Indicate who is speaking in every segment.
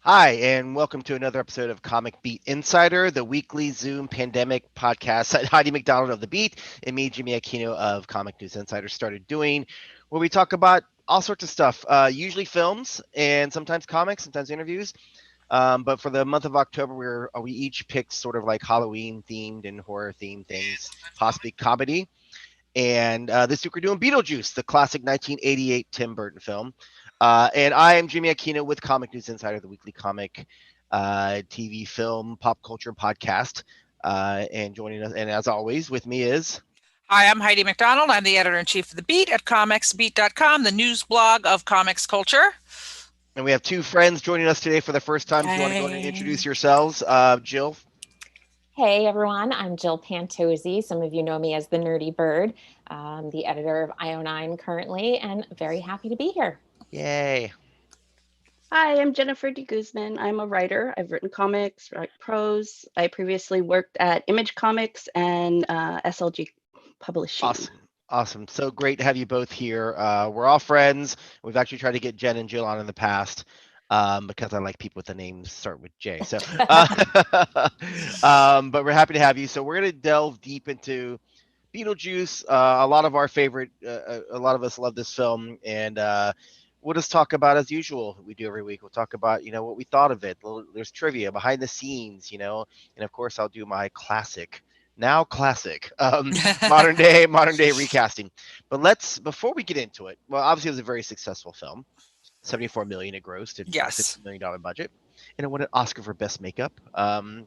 Speaker 1: Hi, and welcome to another episode of Comic Beat Insider, the weekly Zoom pandemic podcast that Heidi McDonald of The Beat and me, Jimmy Aquino of Comic News Insider, started doing, where we talk about all sorts of stuff, usually films and sometimes comics, sometimes interviews. But for the month of October, we each picked sort of like Halloween themed and horror themed things, possibly comedy. And this week we're doing Beetlejuice, the classic 1988 Tim Burton film. And I am Jimmy Aquino with Comic News Insider, the weekly comic, TV, film, pop culture podcast. And joining us, and as always, with me is.
Speaker 2: Hi, I'm Heidi McDonald. I'm the editor-in-chief of The Beat at comicsbeat.com, the news blog of comics culture.
Speaker 1: And we have two friends joining us today for the first time. Do you want to go ahead and introduce yourselves? Jill?
Speaker 3: Hey everyone, I'm Jill Pantozzi. Some of you know me as the Nerdy Bird, the editor of IO9 currently, and very happy to be here.
Speaker 1: Yay.
Speaker 4: Hi, I'm Jennifer DeGuzman. I'm a writer. I've written comics, write prose. I previously worked at Image Comics and SLG Publishing.
Speaker 1: Awesome. So great to have you both here. We're all friends. We've actually tried to get Jen and Jill on in the past. Because I like people with the names start with J. So, but we're happy to have you. So we're going to delve deep into Beetlejuice. A lot of our favorite, a lot of us love this film, and we'll just talk about, as usual, we do every week. We'll talk about, what we thought of it. There's trivia behind the scenes, and of course I'll do my classic, modern day recasting. But before we get into it, well, obviously it was a very successful film. 74 million it grossed and
Speaker 2: Yes.
Speaker 1: $50 million budget, and it won an Oscar for best makeup. But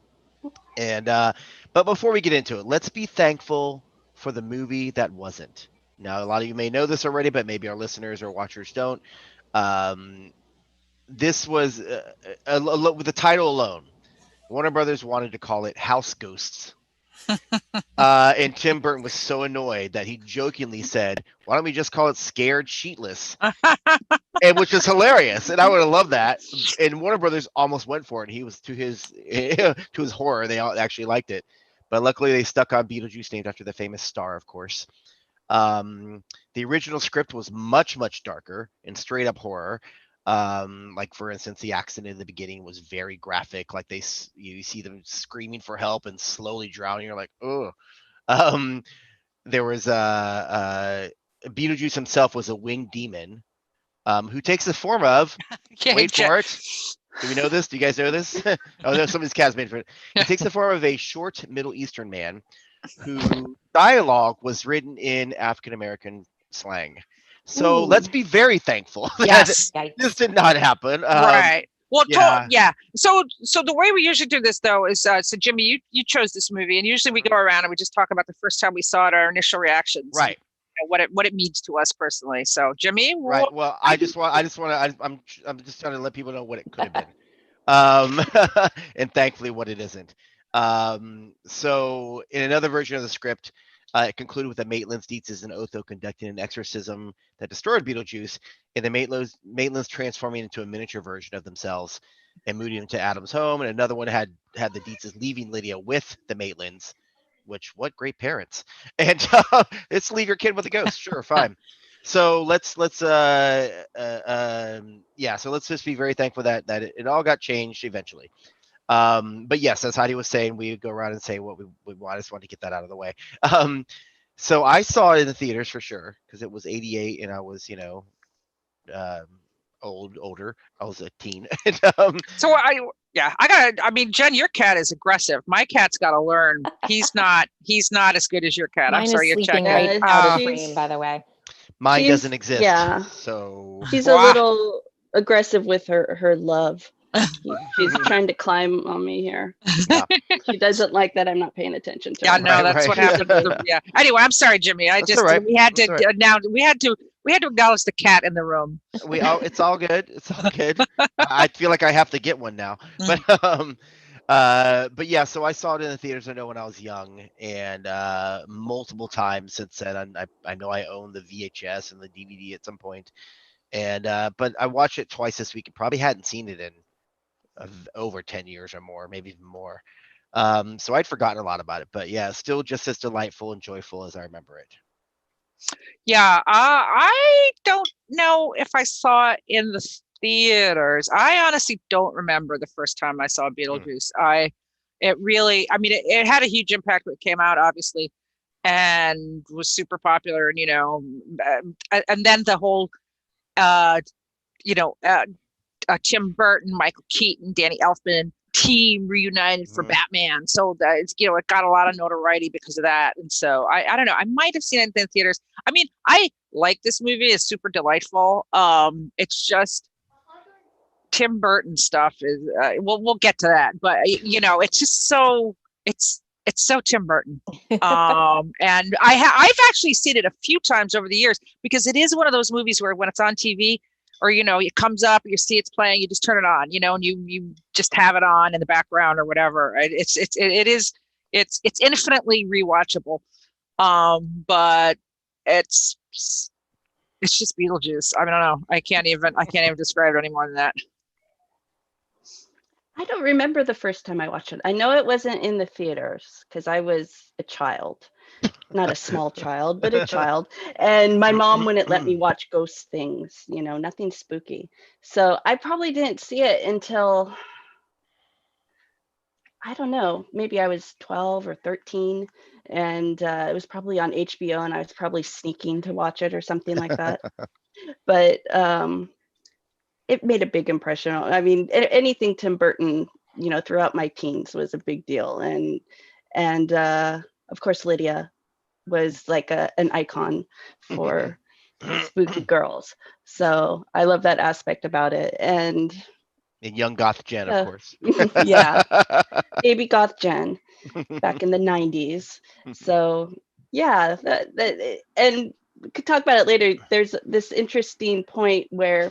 Speaker 1: before we get into it, let's be thankful for the movie that wasn't. Now, a lot of you may know this already, but maybe our listeners or watchers don't. This was with the title alone, Warner Brothers wanted to call it House Ghosts. And Tim Burton was so annoyed that he jokingly said, "Why don't we just call it Scared Sheetless?" And which is hilarious, and I would have loved that. And Warner Brothers almost went for it. And he was to his horror, they all actually liked it, but luckily they stuck on Beetlejuice, named after the famous star, of course. The original script was much darker and straight up horror. Like for instance, the accident in the beginning was very graphic. Like you see them screaming for help and slowly drowning. You're like, oh. There was Beetlejuice himself was a winged demon, who takes the form of. Wait for it. Do we know this? Do you guys know this? Oh no, somebody's cat's made for it. He takes the form of a short Middle Eastern man, whose dialogue was written in African American slang. So let's be very thankful that this did not happen.
Speaker 2: Right. Well,
Speaker 1: yeah.
Speaker 2: So the way we usually do this, though, is so Jimmy, you chose this movie, and usually we go around and we just talk about the first time we saw it, our initial reactions,
Speaker 1: right?
Speaker 2: And, what it means to us personally. So, Jimmy,
Speaker 1: right? Well, I'm just trying to let people know what it could have been, and thankfully, what it isn't. So, in another version of the script, it concluded with the Maitlands, Dietzes, and Otho conducting an exorcism that destroyed Beetlejuice, and the Maitlands transforming into a miniature version of themselves and moving into Adam's home. And another one had the Dietzes leaving Lydia with the Maitlands, which, what great parents. And let's leave your kid with a ghost. Sure, fine. So let's so let's just be very thankful that it all got changed eventually. But yes, as Heidi was saying, we go around and say what we want. I just want to get that out of the way. So I saw it in the theaters for sure, because it was 88 and I was, older. I was a teen. And,
Speaker 2: I mean, Jen, your cat is aggressive. My cat's got to learn. He's not as good as your cat.
Speaker 3: Mine
Speaker 2: I'm sorry,
Speaker 3: is
Speaker 2: you're
Speaker 3: sleeping
Speaker 2: checking.
Speaker 3: right out of frame, by the way.
Speaker 1: Mine doesn't exist.
Speaker 4: Yeah.
Speaker 1: So
Speaker 4: she's a little aggressive with her love. She's trying to climb on me here.
Speaker 1: Yeah.
Speaker 4: She doesn't like that I'm not paying attention to her.
Speaker 2: Yeah, no, that's what happened. Yeah. Anyway, I'm sorry, Jimmy. We had to acknowledge the cat in the room.
Speaker 1: It's all good. It's all good. I feel like I have to get one now. But yeah, so I saw it in the theaters. I know when I was young, and multiple times since then. I know I own the VHS and the DVD at some point, and but I watched it twice this week and probably hadn't seen it in over 10 years or more, maybe even more. So I'd forgotten a lot about it, but yeah, still just as delightful and joyful as I remember it.
Speaker 2: Yeah, I don't know if I saw it in the theaters. I honestly don't remember the first time I saw Beetlejuice. It had a huge impact when it came out, obviously, and was super popular. And and then the whole, uh, you know, uh, Tim Burton, Michael Keaton, Danny Elfman team reunited for Batman. So that it got a lot of notoriety because of that. And so I don't know. I might have seen it in theaters. I mean, I like this movie. It's super delightful. It's just Tim Burton stuff is. We'll get to that, but it's just it's so Tim Burton. And I've actually seen it a few times over the years because it is one of those movies where when it's on TV or it comes up, you see it's playing, you just turn it on, and you just have it on in the background or whatever. It's infinitely rewatchable. But it's just Beetlejuice. I don't know. I can't even describe it any more than that.
Speaker 4: I don't remember the first time I watched it. I know it wasn't in the theaters because I was a child, not a small child, but a child. And my mom wouldn't let me watch ghost things, nothing spooky. So I probably didn't see it until, I don't know, maybe I was 12 or 13. And it was probably on HBO and I was probably sneaking to watch it or something like that. But it made a big impression. I mean, anything Tim Burton, throughout my teens was a big deal. And of course, Lydia was like an icon for spooky girls. So I love that aspect about it. And
Speaker 1: young goth Jen, of course.
Speaker 4: Yeah, baby goth Jen back in the 90s. So yeah, that and we could talk about it later. There's this interesting point where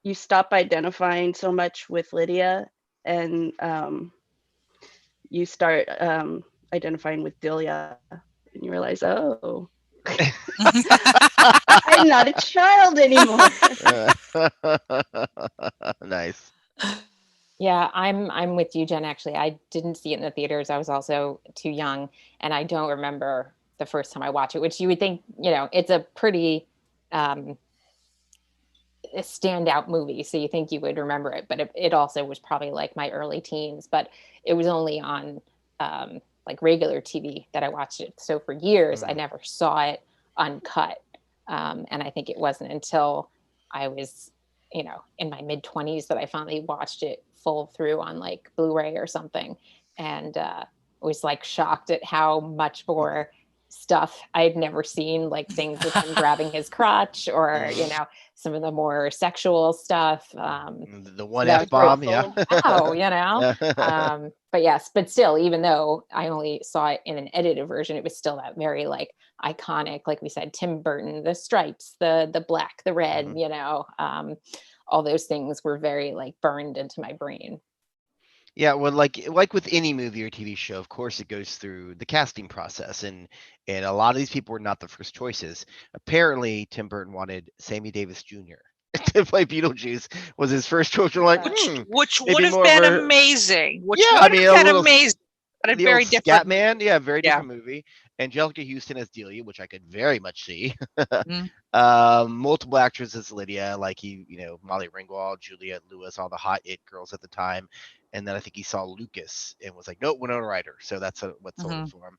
Speaker 4: you stop identifying so much with Lydia and you start identifying with Delia and you realize, oh, I'm not a child anymore.
Speaker 1: Nice.
Speaker 3: Yeah, I'm with you, Jen. Actually, I didn't see it in the theaters. I was also too young, and I don't remember the first time I watched it, which you would think, it's a pretty a standout movie, so you think you would remember it, but it also was probably like my early teens, but it was only on like regular TV that I watched it. So for years, I never saw it uncut. And I think it wasn't until I was, in my mid-20s that I finally watched it full through on like Blu-ray or something. And was like shocked at how much more stuff I'd never seen, like things with him grabbing his crotch or, some of the more sexual stuff.
Speaker 1: The one F-bomb, yeah.
Speaker 3: But yes, but still, even though I only saw it in an edited version, it was still that very like iconic, like we said, Tim Burton, the stripes, the black, the red, all those things were very like burned into my brain.
Speaker 1: Yeah, well, like with any movie or TV show, of course, it goes through the casting process, and a lot of these people were not the first choices. Apparently, Tim Burton wanted Sammy Davis Jr. to play Beetlejuice was his first choice. We're like,
Speaker 2: which would have been amazing. Which
Speaker 1: yeah,
Speaker 2: would have been amazing. But a
Speaker 1: the
Speaker 2: very
Speaker 1: old
Speaker 2: different.
Speaker 1: Scatman, yeah, very different movie. Angelica Houston as Delia, which I could very much see. Multiple actresses as Lydia, like Molly Ringwald, Juliette Lewis, all the hot it girls at the time. And then I think he saw Lucas and was like, nope, Winona Ryder. So that's what sold it for him.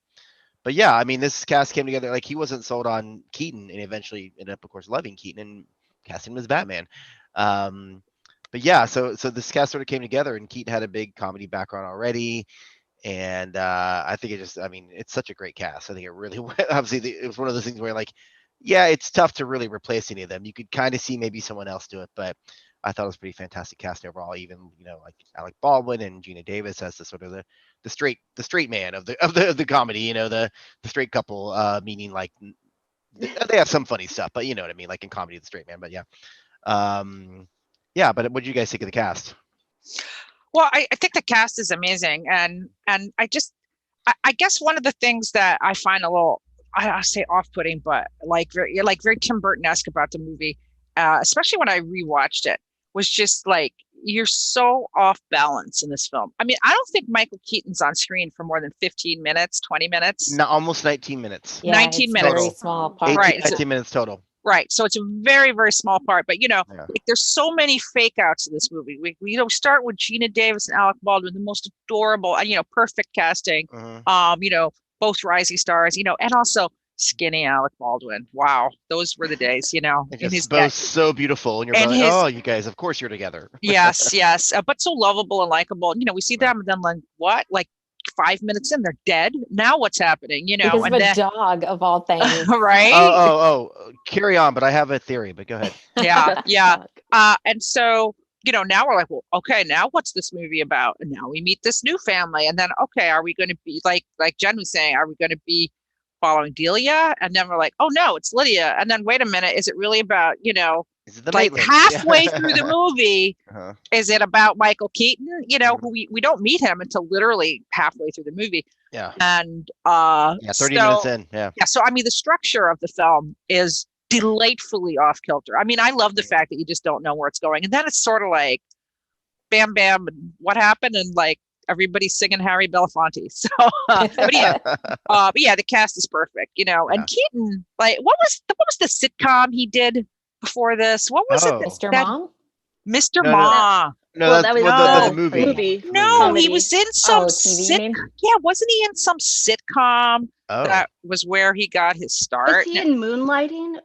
Speaker 1: But yeah, I mean, this cast came together. Like he wasn't sold on Keaton and eventually ended up, of course, loving Keaton and casting him as Batman. But yeah, so this cast sort of came together and Keaton had a big comedy background already. And I think it's such a great cast. I think it really, obviously, it was one of those things where like, yeah, it's tough to really replace any of them. You could kind of see maybe someone else do it, but I thought it was pretty fantastic cast overall. Even like Alec Baldwin and Gina Davis as the sort of the straight man of the comedy. The straight couple, meaning like they have some funny stuff, but you know what I mean, like in comedy, the straight man. But yeah, yeah. But what did you guys think of the cast?
Speaker 2: Well, I think the cast is amazing, and I guess one of the things that I find a little, I say off-putting, but like very Tim Burton-esque about the movie, especially when I rewatched it, was just like you're so off balance in this film. I mean, I don't think Michael Keaton's on screen for more than 20 minutes.
Speaker 1: No, almost 19 minutes.
Speaker 3: Yeah,
Speaker 2: 19 minutes.
Speaker 3: Very small part.
Speaker 1: 19 minutes total.
Speaker 2: Right. So it's a very, very small part. But,
Speaker 1: Yeah.
Speaker 2: like, there's so many fake outs in this movie. We start with Gina Davis and Alec Baldwin, the most adorable and, perfect casting. Both rising stars, and also skinny Alec Baldwin. Wow. Those were the days,
Speaker 1: And
Speaker 2: in his
Speaker 1: just both so beautiful, and you're
Speaker 2: and
Speaker 1: like,
Speaker 2: his-
Speaker 1: oh, you guys, of course you're together.
Speaker 2: yes, but so lovable and likable. We see them and then like, what? Like 5 minutes in, they're dead. Now what's happening?
Speaker 3: Because of
Speaker 2: and
Speaker 3: a
Speaker 2: then,
Speaker 3: dog of all things.
Speaker 2: right?
Speaker 1: Oh, carry on, but I have a theory, but go ahead.
Speaker 2: Yeah. And so, now we're like, well, okay, now what's this movie about? And now we meet this new family. And then, okay, are we going to be like Jen was saying, are we going to be following Delia? And then we're like, oh no, it's Lydia. And then wait a minute, is it really about,
Speaker 1: Is it the
Speaker 2: like
Speaker 1: Maitlands?
Speaker 2: halfway through the movie,
Speaker 1: Uh-huh.
Speaker 2: is it about Michael Keaton? Who we don't meet him until literally halfway through the movie.
Speaker 1: Yeah.
Speaker 2: And
Speaker 1: 30 minutes in. Yeah.
Speaker 2: so I mean, the structure of the film is delightfully off kilter. I mean, I love the fact that you just don't know where it's going, and then it's sort of like, bam, bam, and what happened, and like everybody's singing Harry Belafonte. So, but yeah, the cast is perfect, And Keaton, like, what was the sitcom he did before this? What was it?
Speaker 3: Mr.
Speaker 2: that-
Speaker 3: Mom?
Speaker 2: Mr.
Speaker 1: No,
Speaker 2: Ma.
Speaker 1: No,
Speaker 4: Well,
Speaker 1: that's
Speaker 4: that was
Speaker 1: the
Speaker 4: the
Speaker 1: movie.
Speaker 4: movie.
Speaker 2: No,
Speaker 4: Comedy.
Speaker 2: he was in some
Speaker 3: TV maybe?
Speaker 2: Yeah, wasn't he in some sitcom
Speaker 1: Oh.
Speaker 2: that was where he got his
Speaker 4: Was
Speaker 2: start?
Speaker 4: he in Moonlighting?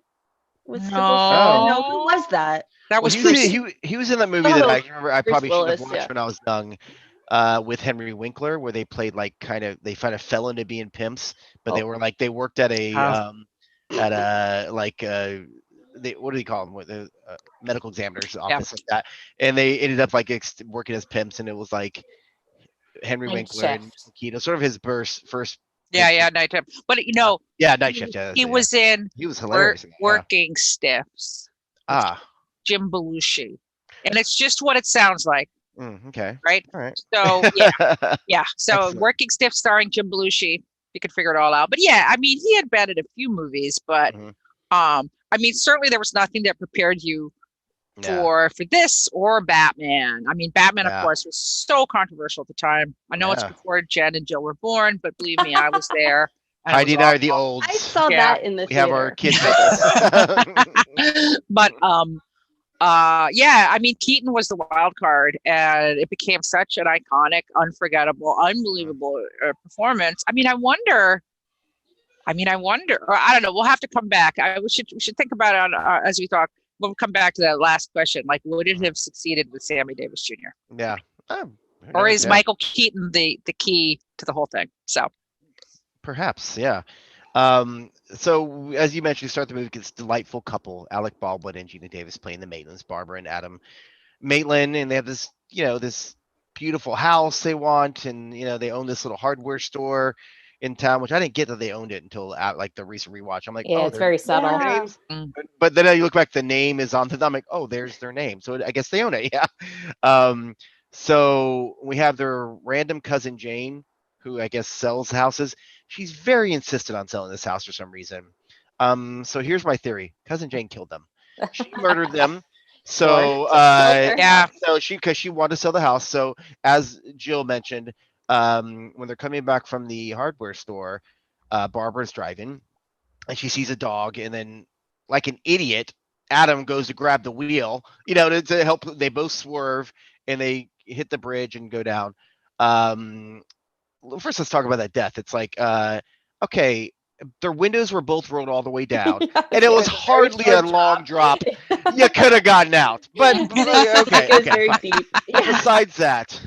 Speaker 4: With Sybil
Speaker 2: No.
Speaker 4: Shepherd? No, who was that?
Speaker 2: That
Speaker 1: Well,
Speaker 2: was
Speaker 1: he
Speaker 2: Bruce.
Speaker 1: was in that movie that
Speaker 4: Oh,
Speaker 1: I remember I
Speaker 4: Bruce
Speaker 1: probably should have
Speaker 4: Willis,
Speaker 1: watched
Speaker 4: yeah.
Speaker 1: when I was young, with Henry Winkler, where they played like they kind of fell into being pimps, but they
Speaker 4: Oh.
Speaker 1: were like they worked at a
Speaker 2: Oh.
Speaker 1: what do you call them, with the medical examiner's office, like that, and they ended up like working as pimps, and it was like Henry
Speaker 3: Night
Speaker 1: Winkler and
Speaker 3: Shift.
Speaker 1: Keaton, sort of his first.
Speaker 2: Yeah, Night Shift. But
Speaker 1: Night Shift. Yeah,
Speaker 2: he was in
Speaker 1: he was hilarious.
Speaker 2: Working Stiffs. Jim Belushi, and it's just what it sounds like,
Speaker 1: Okay.
Speaker 2: right?
Speaker 1: All right.
Speaker 2: So yeah. So
Speaker 1: Excellent.
Speaker 2: Working Stiffs starring Jim Belushi. You could figure it all out. But yeah, I mean, he had been in a few movies, but I mean, certainly there was nothing that prepared you for this or Batman. I mean, Batman, of course, was so controversial at the time. I know it's before Jen and Jill were born, but believe me, I was there.
Speaker 1: Heidi and I are the olds.
Speaker 4: I saw that in the
Speaker 1: We
Speaker 4: theater.
Speaker 1: have our kids.
Speaker 2: But I mean, Keaton was the wild card, and it became such an iconic, unforgettable, unbelievable performance. I mean, I wonder, or I don't know. We'll have to come back. We should think about it as we talk. We'll come back to that last question. Like, would it have succeeded with Sammy Davis Jr.?
Speaker 1: Yeah.
Speaker 2: Or is Michael Keaton the key to the whole thing? So
Speaker 1: perhaps, yeah. So as you mentioned, you start the movie, it's delightful couple, Alec Baldwin and Gina Davis playing the Maitlands, Barbara and Adam Maitland, and they have this, this beautiful house they want, and they own this little hardware store in town, which I didn't get that they owned it until like the recent rewatch. I'm like,
Speaker 3: yeah, it's very subtle.
Speaker 4: Yeah.
Speaker 1: But then you look back, the name is on the. I'm like, oh, there's their name, so I guess they own it. Yeah. So we have their random cousin Jane, who I guess sells houses. She's very insistent on selling this house for some reason. So here's my theory: Cousin Jane killed them. She murdered them. So so because she wanted to sell the house. So as Jill mentioned, when they're coming back from the hardware store, Barbara's driving, and she sees a dog, and then like an idiot, Adam goes to grab the wheel, to help. They both swerve and they hit the bridge and go down. First, let's talk about that death. It's like, okay, their windows were both rolled all the way down, and it was hardly a long drop. You could have gotten out, but okay,
Speaker 4: It goes very deep. Yeah.
Speaker 1: Besides that,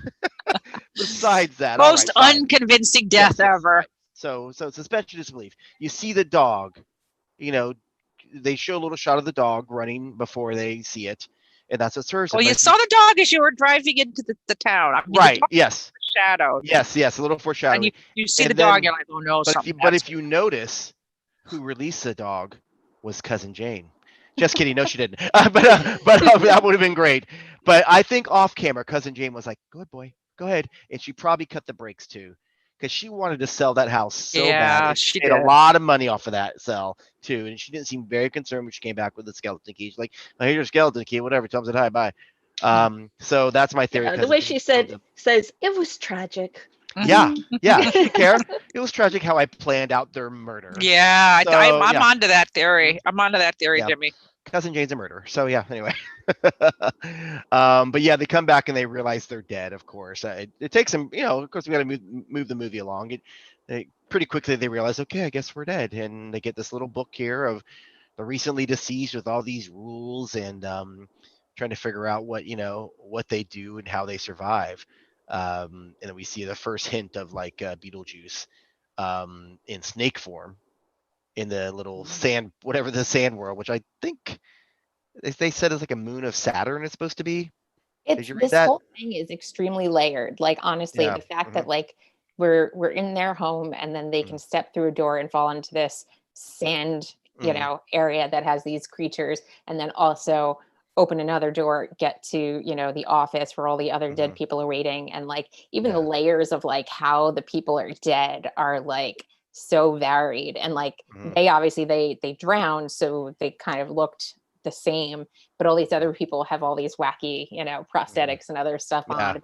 Speaker 2: most
Speaker 1: all right, fine.
Speaker 2: unconvincing death ever.
Speaker 1: So suspension of disbelief. You see the dog, they show a little shot of the dog running before they see it, and that's what hers.
Speaker 2: Well, you saw the dog as you were driving into the town. I mean,
Speaker 1: right? Yes.
Speaker 2: Shadow.
Speaker 1: Yes. A little foreshadowing.
Speaker 2: And you see
Speaker 1: and
Speaker 2: the dog, you're like, oh no,
Speaker 1: but if you notice, who released the dog was Cousin Jane. Just kidding. No, she didn't. But that would have been great. But I think off camera, Cousin Jane was like, "Good boy, go ahead," and she probably cut the brakes too, because she wanted to sell that house so bad.
Speaker 2: She
Speaker 1: made
Speaker 2: did
Speaker 1: a lot of money off of that sell too, and she didn't seem very concerned when she came back with the skeleton key. She's like, "Oh, here's your skeleton key. Whatever." Tell him hi, bye. So that's my theory.
Speaker 4: The way she says it was tragic.
Speaker 1: Yeah, yeah. Did you care? It was tragic how I planned out their murder.
Speaker 2: Yeah,
Speaker 1: So,
Speaker 2: I'm
Speaker 1: yeah.
Speaker 2: onto that theory. I'm onto that theory,
Speaker 1: Yeah.
Speaker 2: Jimmy.
Speaker 1: Cousin Jane's a murderer. So yeah. Anyway, but yeah, they come back and they realize they're dead. Of course, it takes them. Of course, we got to move the movie along. Pretty quickly they realize, okay, I guess we're dead, and they get this little book here of the recently deceased with all these rules and trying to figure out what they do and how they survive. And then we see the first hint of like Beetlejuice in snake form in the little sand, whatever the sand world, which I think they said is like a moon of Saturn. It's supposed to be. Did you read
Speaker 3: This
Speaker 1: that?
Speaker 3: whole thing is extremely layered. Like honestly,
Speaker 1: Yeah.
Speaker 3: the fact that like we're in their home and then they can step through a door and fall into this sand, area that has these creatures, and then also open another door, get to, the office where all the other dead people are waiting. And like even the layers of like how the people are dead are like so varied. And like they obviously they drowned, so they kind of looked the same, but all these other people have all these wacky, prosthetics and other stuff on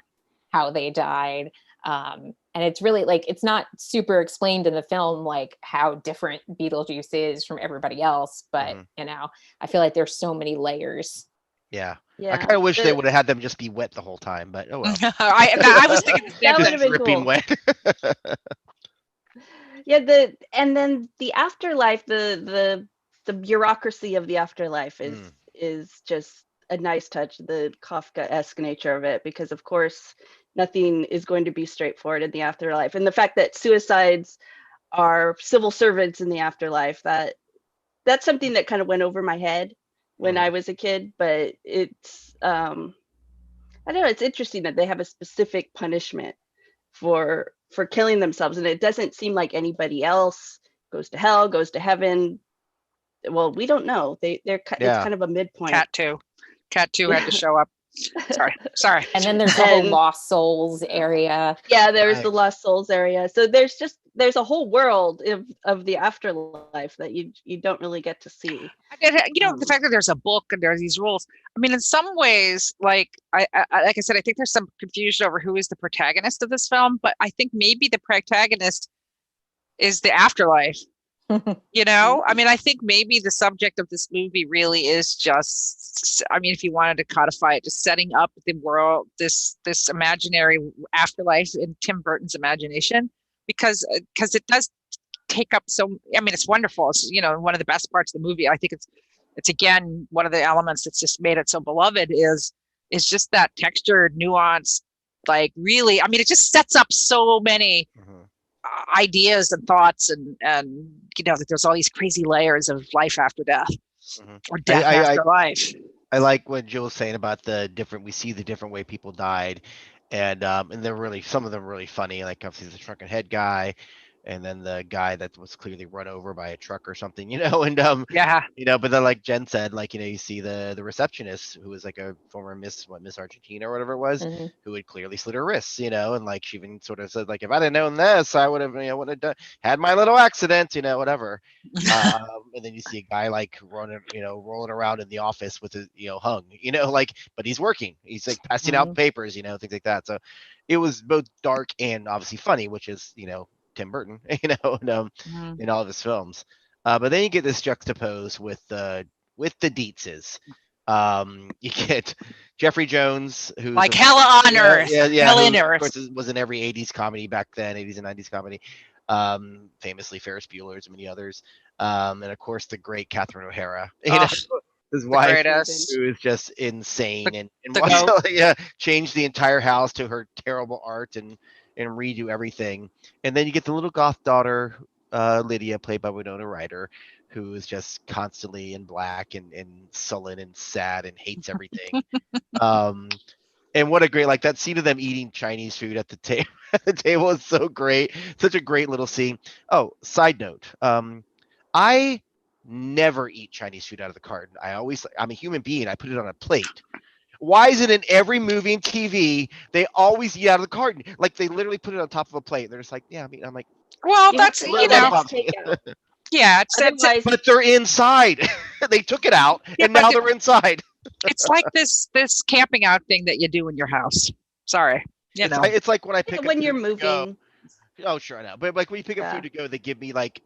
Speaker 3: how they died. And it's really like, it's not super explained in the film, like how different Beetlejuice is from everybody else. But, I feel like there's so many layers.
Speaker 1: Yeah.
Speaker 4: Yeah.
Speaker 1: I kind of wish they would have had them just be wet the whole time, but oh well.
Speaker 2: I was thinking the same
Speaker 4: That would
Speaker 2: thing.
Speaker 4: have been
Speaker 1: Dripping
Speaker 4: cool.
Speaker 1: wet.
Speaker 4: Yeah, and then the afterlife, the bureaucracy of the afterlife is just a nice touch, the Kafka-esque nature of it, because of course nothing is going to be straightforward in the afterlife. And the fact that suicides are civil servants in the afterlife, that's something that kind of went over my head when I was a kid, but it's I don't know, it's interesting that they have a specific punishment for killing themselves, and it doesn't seem like anybody else goes to hell, goes to heaven. Well, we don't know. It's kind of a midpoint.
Speaker 2: Cat 2 had to show up. Sorry.
Speaker 3: And then there's the whole lost souls area.
Speaker 4: Yeah, there's the lost souls area. So there's a whole world of the afterlife that you don't really get to see.
Speaker 2: The fact that there's a book and there are these rules. I mean, in some ways, like I said, I think there's some confusion over who is the protagonist of this film, but I think maybe the protagonist is the afterlife. I mean, I think maybe the subject of this movie really is just, I mean, if you wanted to codify it, just setting up the world, this imaginary afterlife in Tim Burton's imagination, because it does take up I mean, it's wonderful. It's, one of the best parts of the movie. I think it's again, one of the elements that's just made it so beloved is just that textured, nuanced, like really, I mean, it just sets up so many ideas and thoughts and that there's all these crazy layers of life after death or death after life.
Speaker 1: I like what Jill was saying about we see the different way people died, and they're really, some of them really funny, like obviously the shrunken head guy, and then the guy that was clearly run over by a truck or something, and but then like Jen said, like, you see the receptionist who was like a former Miss Argentina or whatever it was, who had clearly slit her wrists, and like she even sort of said, like, if I'd have known this, I would have, had my little accident, whatever. And then you see a guy like rolling around in the office with his, hung, like, but he's working, he's like passing out papers, things like that. So it was both dark and obviously funny, which is, Tim Burton, in all of his films. But then you get this juxtaposed with the Dietzes. You get Jeffrey Jones, who's
Speaker 2: like hella on earth. Hella on earth.
Speaker 1: Of course, was in every 80s comedy back then, 80s and 90s comedy. Famously Ferris Bueller's and many others. And of course, the great Catherine O'Hara. His wife, who is just insane, and changed the entire house to her terrible art and redo everything. And then you get the little goth daughter, Lydia, played by Winona Ryder, who is just constantly in black and sullen and sad and hates everything. And what a great, like, that scene of them eating Chinese food at the table. The table is so great. Such a great little scene. Oh, side note. I never eat Chinese food out of the carton. I'm a human being. I put it on a plate. Why is it in every movie and TV they always eat out of the carton? Like, they literally put it on top of a plate. They're just like, yeah, I mean, I'm like,
Speaker 2: well, that's yeah,
Speaker 1: but they're inside. They took it out, and now they're inside.
Speaker 2: It's like this camping out thing that you do in your house. Sorry,
Speaker 1: it's like when I pick
Speaker 4: when you're moving.
Speaker 1: Oh, sure, I know. But like when you pick up
Speaker 4: Yeah.
Speaker 1: food to go, they give me like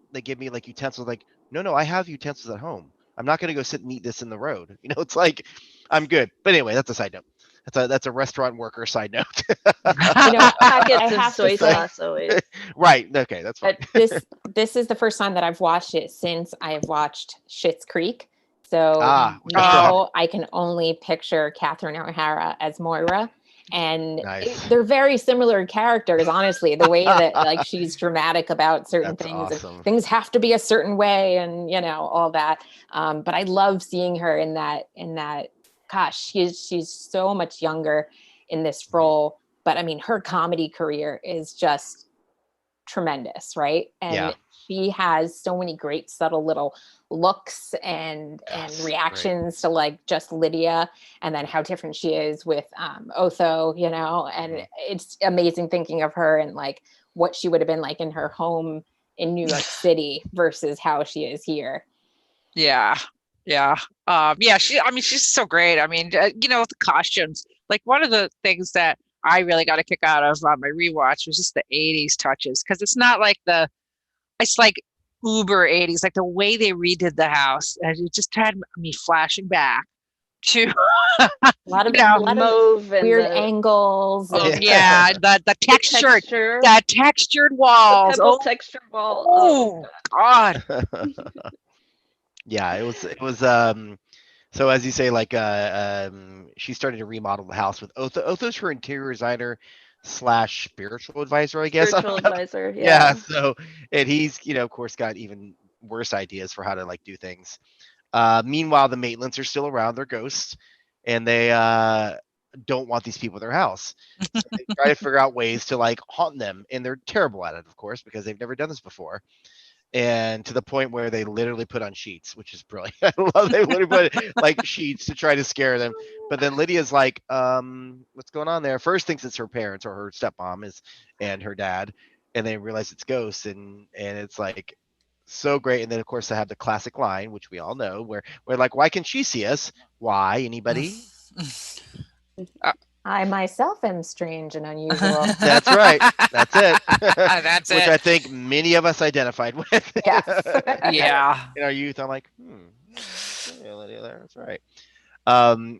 Speaker 1: utensils. Like, no, I have utensils at home. I'm not gonna go sit and eat this in the road. It's like I'm good. But anyway, that's a side note. That's a restaurant worker side note.
Speaker 3: You know, I
Speaker 4: Packets of
Speaker 3: have to
Speaker 4: soy
Speaker 3: say,
Speaker 4: sauce always.
Speaker 1: Right. Okay, that's fine.
Speaker 3: this is the first time that I've watched it since I've watched Schitt's Creek. So
Speaker 1: Which is still
Speaker 3: now I can only picture Catherine O'Hara as Moira. And
Speaker 1: nice.
Speaker 3: they're very similar characters, honestly. The way that like she's dramatic about certain
Speaker 1: That's
Speaker 3: things,
Speaker 1: awesome.
Speaker 3: and things have to be a certain way, and all that. But I love seeing her in that. Gosh, she's so much younger in this role. But I mean, her comedy career is just tremendous, right? And
Speaker 1: Yeah.
Speaker 3: she has so many great subtle little looks and reactions to like just Lydia, and then how different she is with Otho, and it's amazing thinking of her and like what she would have been like in her home in New York City versus how she is here.
Speaker 2: Yeah. She's so great. I mean, the costumes, like one of the things that I really got a kick out of on my rewatch was just the 80s touches. Cause it's not like it's like uber 80s, like the way they redid the house. And it just had me flashing back to
Speaker 3: a lot of
Speaker 4: mauve and
Speaker 3: weird angles.
Speaker 2: The textured walls.
Speaker 4: The textured wall.
Speaker 2: Oh God.
Speaker 1: Yeah, it was so as you say, like she started to remodel the house with Otho. Otho's her interior designer / spiritual advisor, I guess.
Speaker 4: Spiritual advisor,
Speaker 1: Yeah. So, and he's of course got even worse ideas for how to like do things. Meanwhile, the Maitlands are still around. They're ghosts, and they don't want these people in their house. So they try to figure out ways to like haunt them, and they're terrible at it, of course, because they've never done this before. And to the point where they literally put on sheets, which is brilliant. I love they literally put like sheets to try to scare them. But then Lydia's like, what's going on there? First thinks it's her parents or her stepmom and her dad, and they realize it's ghosts, and it's like so great. And then of course they have the classic line, which we all know, where we're like, why can she see us? Why? Anybody?
Speaker 3: I myself am strange and unusual.
Speaker 1: That's right. That's it.
Speaker 2: That's
Speaker 1: Which
Speaker 2: it.
Speaker 1: I think many of us identified with.
Speaker 3: Yes.
Speaker 2: Yeah.
Speaker 1: In our youth, I'm like, yeah, Lydia there. That's right.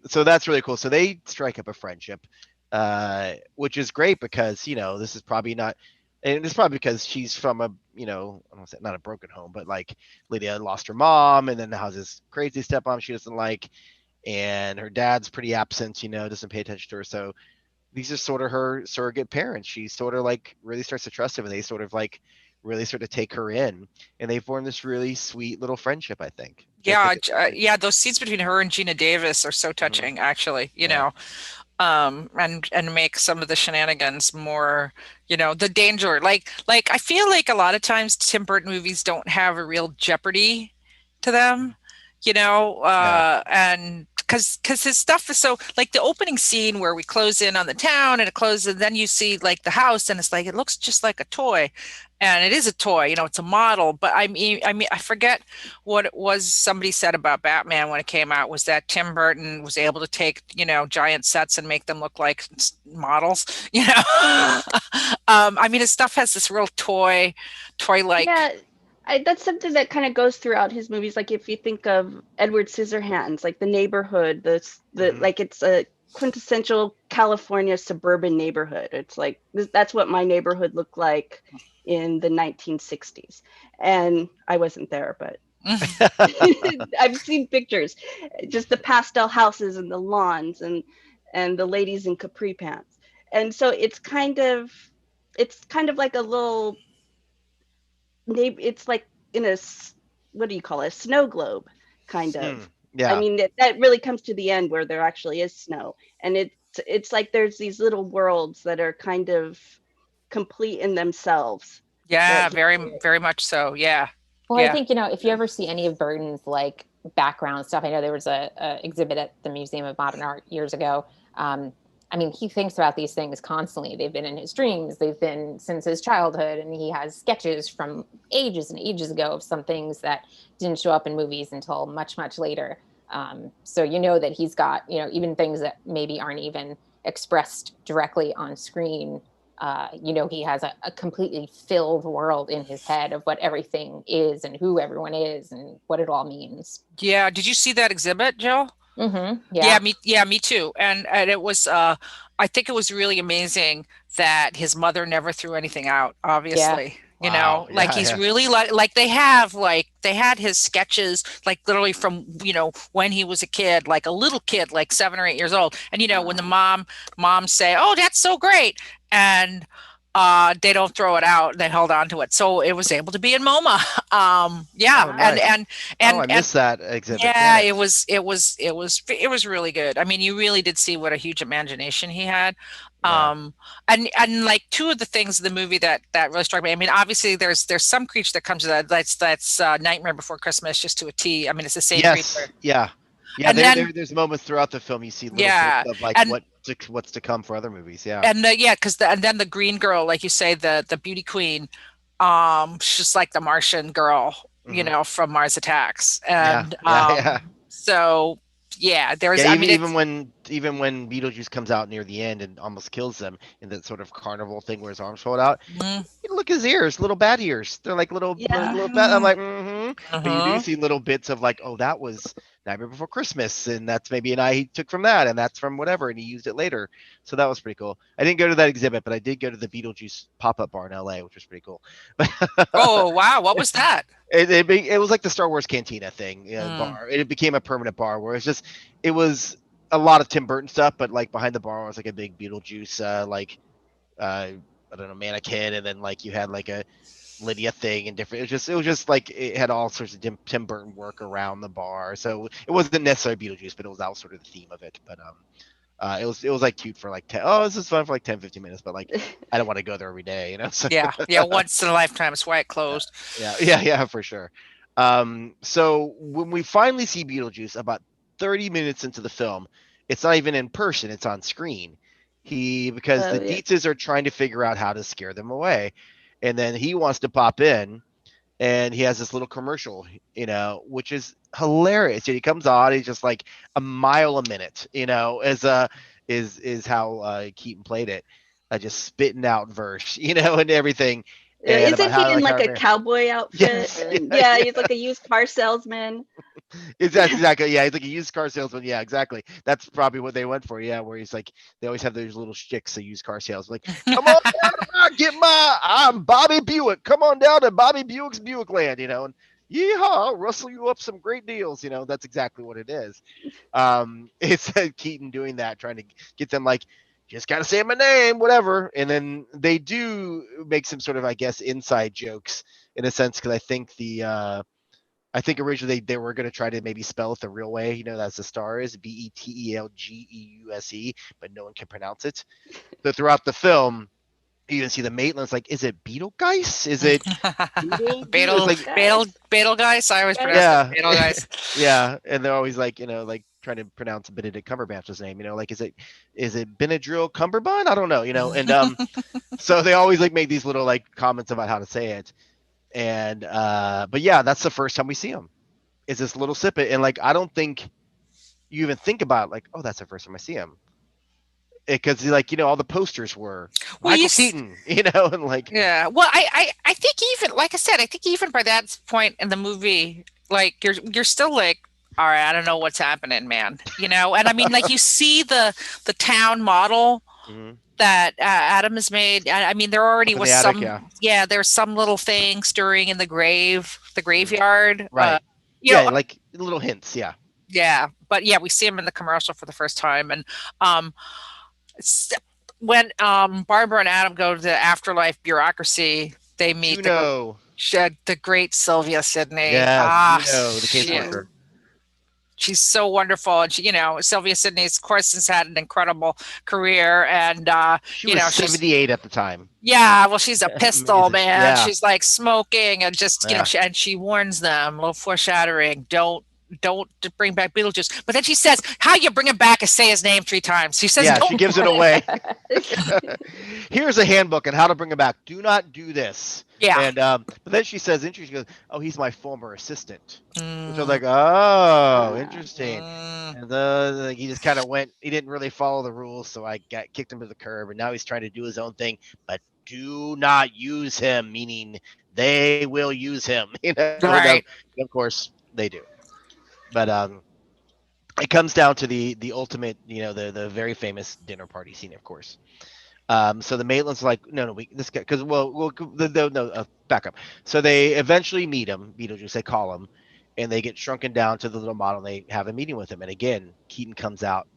Speaker 1: So that's really cool. So they strike up a friendship, which is great because this is probably not, and it's probably because she's from a I don't want to say not a broken home, but like Lydia lost her mom and then has this crazy stepmom she doesn't like, and her dad's pretty absent, doesn't pay attention to her. So these are sort of her surrogate parents. She sort of like really starts to trust him, and they sort of like really start to take her in, and they form this really sweet little friendship, I think.
Speaker 2: Those scenes between her and Gina Davis are so touching, actually, and make some of the shenanigans more, the danger. Like I feel like a lot of times Tim Burton movies don't have a real jeopardy to them, and because his stuff is so, like the opening scene where we close in on the town and it closes, and then you see like the house and it's like it looks just like a toy, and it is a toy, it's a model. But I mean I forget what it was somebody said about Batman when it came out, was that Tim Burton was able to take giant sets and make them look like models. I mean his stuff has this real toy like.
Speaker 4: Yeah, that's something that kind of goes throughout his movies. Like if you think of Edward Scissorhands, like The Neighborhood, like it's a quintessential California suburban neighborhood. It's like that's what my neighborhood looked like in the 1960s, and I wasn't there, but I've seen pictures, just the pastel houses and the lawns and the ladies in capri pants, and so it's kind of like a little. It's like in a, what do you call it, a snow globe kind of.
Speaker 1: Yeah.
Speaker 4: I mean that really comes to the end where there actually is snow, and it's like there's these little worlds that are kind of complete in themselves.
Speaker 2: Yeah, very much so. Yeah.
Speaker 3: Well, I think if you ever see any of Burton's like background stuff, I know there was a exhibit at the Museum of Modern Art years ago. I mean, he thinks about these things constantly. They've been in his dreams. They've been since his childhood. And he has sketches from ages and ages ago of some things that didn't show up in movies until much, much later. So that he's got, even things that maybe aren't even expressed directly on screen he has a completely filled world in his head of what everything is and who everyone is and what it all means.
Speaker 2: Yeah. Did you see that exhibit, Jill?
Speaker 3: Mm-hmm.
Speaker 2: Yeah, me too. And it was I think it was really amazing that his mother never threw anything out,
Speaker 3: Yeah.
Speaker 2: obviously.
Speaker 1: Wow.
Speaker 2: Like
Speaker 1: Yeah,
Speaker 2: he's
Speaker 1: yeah.
Speaker 2: really like they had his sketches like literally from, when he was a kid, like a little kid, like 7 or 8 years old. And when the moms say, "Oh, that's so great." And they don't throw it out. They held on to it. So it was able to be in MoMA.
Speaker 1: Oh,
Speaker 2: Yeah. And
Speaker 1: nice.
Speaker 2: and
Speaker 1: Oh,
Speaker 2: and
Speaker 1: I
Speaker 2: and
Speaker 1: missed that exhibit. Damn
Speaker 2: yeah,
Speaker 1: it.
Speaker 2: it was really good. I mean, you really did see what a huge imagination he had.
Speaker 1: Yeah.
Speaker 2: And like two of the things in the movie that really struck me. I mean, obviously there's some creature that comes to that's Nightmare Before Christmas just to a T. I mean, it's the same
Speaker 1: Yes.
Speaker 2: creature.
Speaker 1: Yeah. Yeah.
Speaker 2: And then
Speaker 1: There's moments throughout the film you see little bits
Speaker 2: yeah,
Speaker 1: of like
Speaker 2: and
Speaker 1: what's to come for other movies. Yeah.
Speaker 2: yeah, because and then the green girl, like you say, the beauty queen, she's like the Martian girl,
Speaker 1: Hmm.
Speaker 2: from Mars Attacks,
Speaker 1: Yeah.
Speaker 2: and
Speaker 1: Yeah. Yeah.
Speaker 2: so yeah,
Speaker 1: Yeah,
Speaker 2: there's, I mean, it's
Speaker 1: even when Beetlejuice comes out near the end and almost kills them in that sort of carnival thing where his arms fold out,
Speaker 2: mm,
Speaker 1: you look at his ears, little bat ears. They're like
Speaker 4: Yeah.
Speaker 1: little bat. I'm
Speaker 2: mhm,
Speaker 1: like, mm-hmm. But you do
Speaker 2: uh-huh.
Speaker 1: see little bits of like, oh, that was Nightmare Before Christmas, and that's maybe an eye he took from that, and that's from whatever, and he used it later. So that was pretty cool. I didn't go to that exhibit, but I did go to the Beetlejuice pop-up bar in LA, which was pretty cool.
Speaker 2: Oh wow, what was that?
Speaker 1: It was like the Star Wars Cantina thing,
Speaker 2: Mm.
Speaker 1: bar. It became a permanent bar where it was a lot of Tim Burton stuff, but like behind the bar was like a big Beetlejuice, I don't know, mannequin, and then like you had like a Lydia thing and different. It was just like it had all sorts of Tim Burton work around the bar, so it wasn't necessarily Beetlejuice, but it was all sort of the theme of it. But it was like cute for like 10. Oh, this is fun for like 10-15 minutes, but like I don't want to go there every day. So
Speaker 2: Yeah, once in a lifetime. That's why it closed.
Speaker 1: yeah, for sure. So when we finally see Beetlejuice about 30 minutes into the film, it's not even in person, it's on screen. Because
Speaker 4: Oh
Speaker 1: the
Speaker 4: yeah.
Speaker 1: Dietzes are trying to figure out how to scare them away. And then he wants to pop in and he has this little commercial, which is hilarious. And he comes on, he's just like a mile a minute, as is how Keaton played it. Just spitting out verse, and everything, and about
Speaker 4: Isn't he
Speaker 1: how
Speaker 4: in
Speaker 1: like
Speaker 4: like
Speaker 1: how
Speaker 4: a cowboy outfit?
Speaker 1: yes,
Speaker 4: And
Speaker 1: yeah,
Speaker 4: yeah,
Speaker 1: yeah.
Speaker 4: he's like a used car salesman.
Speaker 1: Exactly. Yeah, he's like a used car salesman. Yeah, exactly. That's probably what they went for. Yeah, where he's like, they always have those little shticks, the used car sales. Like, come on down to I'm Bobby Buick. Come on down to Bobby Buick's Buick Land, and yeehaw, I'll rustle you up some great deals. That's exactly what it is. It's Keaton doing that, trying to get them like, just gotta say my name, whatever. And then they do make some sort of, I guess, inside jokes in a sense, because I think originally they were going to try to maybe spell it the real way, as the star is Betelgeuse, but no one can pronounce it. So throughout the film, you even see the Maitland's like, is it Beetlegeist? Is it Beetlejuice? It's
Speaker 2: Betel,
Speaker 1: like,
Speaker 2: Betel,
Speaker 4: Guys,
Speaker 2: Betelgeuse. I always pronounce it
Speaker 1: yeah,
Speaker 2: Betelgeuse.
Speaker 1: yeah, and they're always like, like trying to pronounce Benedict Cumberbatch's name, like, is it Benadryl Cumberbund? I don't know, and so they always like make these little like comments about how to say it, and but yeah, that's the first time we see him. Is this little snippet, and like I don't think you even think about like, oh, that's the first time I see him, because like all the posters were
Speaker 2: Well,
Speaker 1: Michael Keaton, and like
Speaker 2: yeah. Well, I think even like I said, I think even by that point in the movie, like you're still like, all right, I don't know what's happening, man. And I mean, like you see the town model
Speaker 1: mhm,
Speaker 2: that Adam has made. I mean, there already
Speaker 1: up in
Speaker 2: was
Speaker 1: the attic, yeah,
Speaker 2: there's some little thing stirring in the graveyard.
Speaker 1: right,
Speaker 2: You
Speaker 1: yeah,
Speaker 2: know,
Speaker 1: like little hints, yeah,
Speaker 2: yeah, but yeah, we see him in the commercial for the first time, and um, s- when Barbara and Adam go to the afterlife bureaucracy, they meet
Speaker 1: Juno,
Speaker 2: the great Sylvia Sidney.
Speaker 1: yes,
Speaker 2: Ah,
Speaker 1: Juno, the
Speaker 4: oh,
Speaker 1: caseworker.
Speaker 2: she's so wonderful, and Sylvia Sidney's, of course, has had an incredible career, and
Speaker 1: She was
Speaker 2: she's
Speaker 1: 78 at the time.
Speaker 2: yeah, well, she's a pistol,
Speaker 1: Amazing,
Speaker 2: man.
Speaker 1: yeah,
Speaker 2: She's like smoking, and just
Speaker 1: yeah,
Speaker 2: she warns them, a little foreshadowing, don't don't bring back Beetlejuice. But then she says, how you bring him back is say his name 3 times. She says,
Speaker 1: Yeah,
Speaker 2: don't
Speaker 1: she gives it away. Here's a handbook on how to bring him back. Do not do this.
Speaker 2: Yeah.
Speaker 1: And but then she says, interesting. She goes, "Oh, he's my former assistant," which I was
Speaker 2: Mm,
Speaker 1: like, "Oh, interesting."
Speaker 2: mm.
Speaker 1: And he just kind of went. He didn't really follow the rules, so I kicked him to the curb. And now he's trying to do his own thing. But do not use him, meaning they will use him.
Speaker 2: Right.
Speaker 1: And of course they do. But it comes down to the ultimate, the very famous dinner party scene, of course. So the Maitlands are like, no, this guy, because back up. So they eventually meet him, Beetlejuice, they call him, and they get shrunken down to the little model. And they have a meeting with him, and again, Keaton comes out,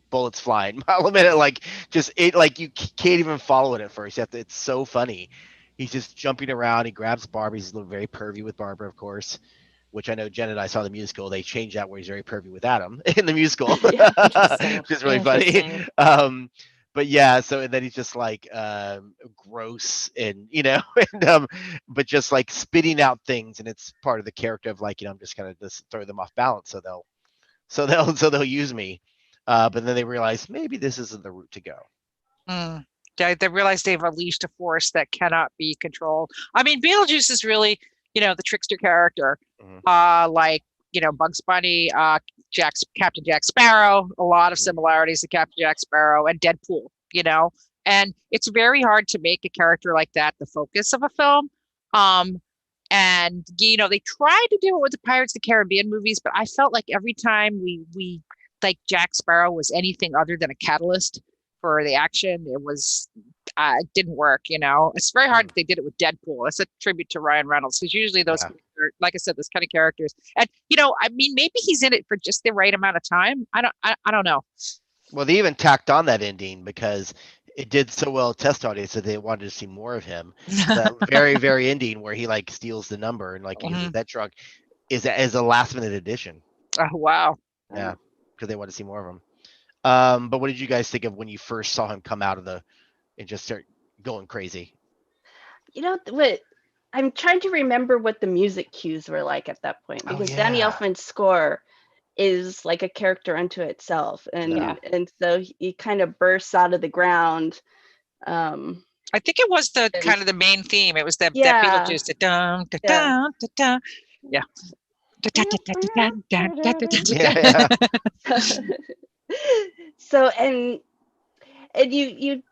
Speaker 1: bullets flying, mile a minute, like you can't even follow it at first. You have to. It's so funny. He's just jumping around. He grabs Barbie. He's a little very pervy with Barbara, of course. Which I know Jen and I saw the musical. They changed that where he's very pervy with Adam in the musical, which is really funny. But yeah, so and then he's just like gross and and but just like spitting out things, and it's part of the character of like I'm just gonna just throw them off balance, so they'll use me, but then they realize maybe this isn't the route to go.
Speaker 2: Mm. They realize they've unleashed a force that cannot be controlled. I mean, Beetlejuice is really the trickster character, like Bugs Bunny, Captain Jack Sparrow. A lot of similarities to Captain Jack Sparrow and Deadpool. And it's very hard to make a character like that the focus of a film. And they tried to do it with the Pirates of the Caribbean movies, but I felt like every time we like Jack Sparrow was anything other than a catalyst for the action, it didn't work. It's very hard that they did it with Deadpool. It's a tribute to Ryan Reynolds, because usually those, like I said, those kind of characters. And I mean, maybe he's in it for just the right amount of time. I don't know.
Speaker 1: Well, they even tacked on that ending because it did so well at test audience that they wanted to see more of him. That very, very ending where he like steals the number and like uses that truck is a last minute addition.
Speaker 2: Oh wow!
Speaker 1: Yeah, because they want to see more of him. But what did you guys think of when you first saw him come out of and just start going crazy?
Speaker 4: What I'm trying to remember what the music cues were like at that point, because Danny Elfman's score is like a character unto itself, and so he kind of bursts out of the ground.
Speaker 2: I think it was the kind of the main theme. It was that Beetlejuice.
Speaker 4: So and you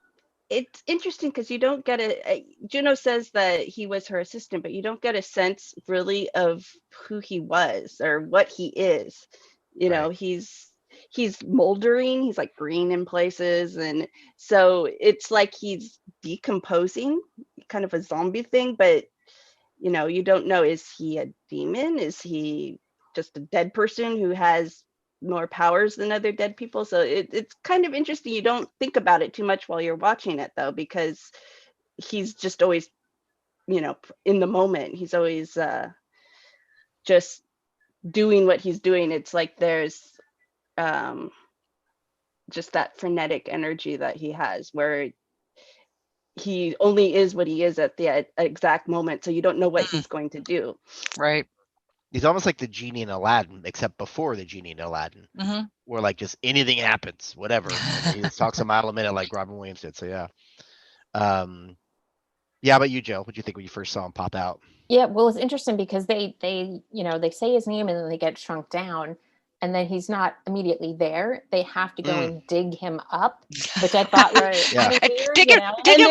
Speaker 4: it's interesting because you don't get Juno says that he was her assistant, but you don't get a sense really of who he was or what he is. He's moldering, he's like green in places, and so it's like he's decomposing, kind of a zombie thing, but you don't know, is he a demon, is he just a dead person who has more powers than other dead people? So it's kind of interesting. You don't think about it too much while you're watching it, though, because he's just always in the moment. He's always just doing what he's doing. It's like there's just that frenetic energy that he has, where he only is what he is at the exact moment, so you don't know what he's going to do.
Speaker 2: Right.
Speaker 1: He's almost like the genie in Aladdin, except before the genie in Aladdin, where like just anything happens, whatever. He just talks a mile a minute like Robin Williams did. So yeah. Yeah, but you, Joe, what'd you think when you first saw him pop out?
Speaker 3: Yeah, well, it's interesting because they say his name and then they get shrunk down, and then he's not immediately there. They have to go and dig him up, which I thought was kind of weird.
Speaker 2: Dig him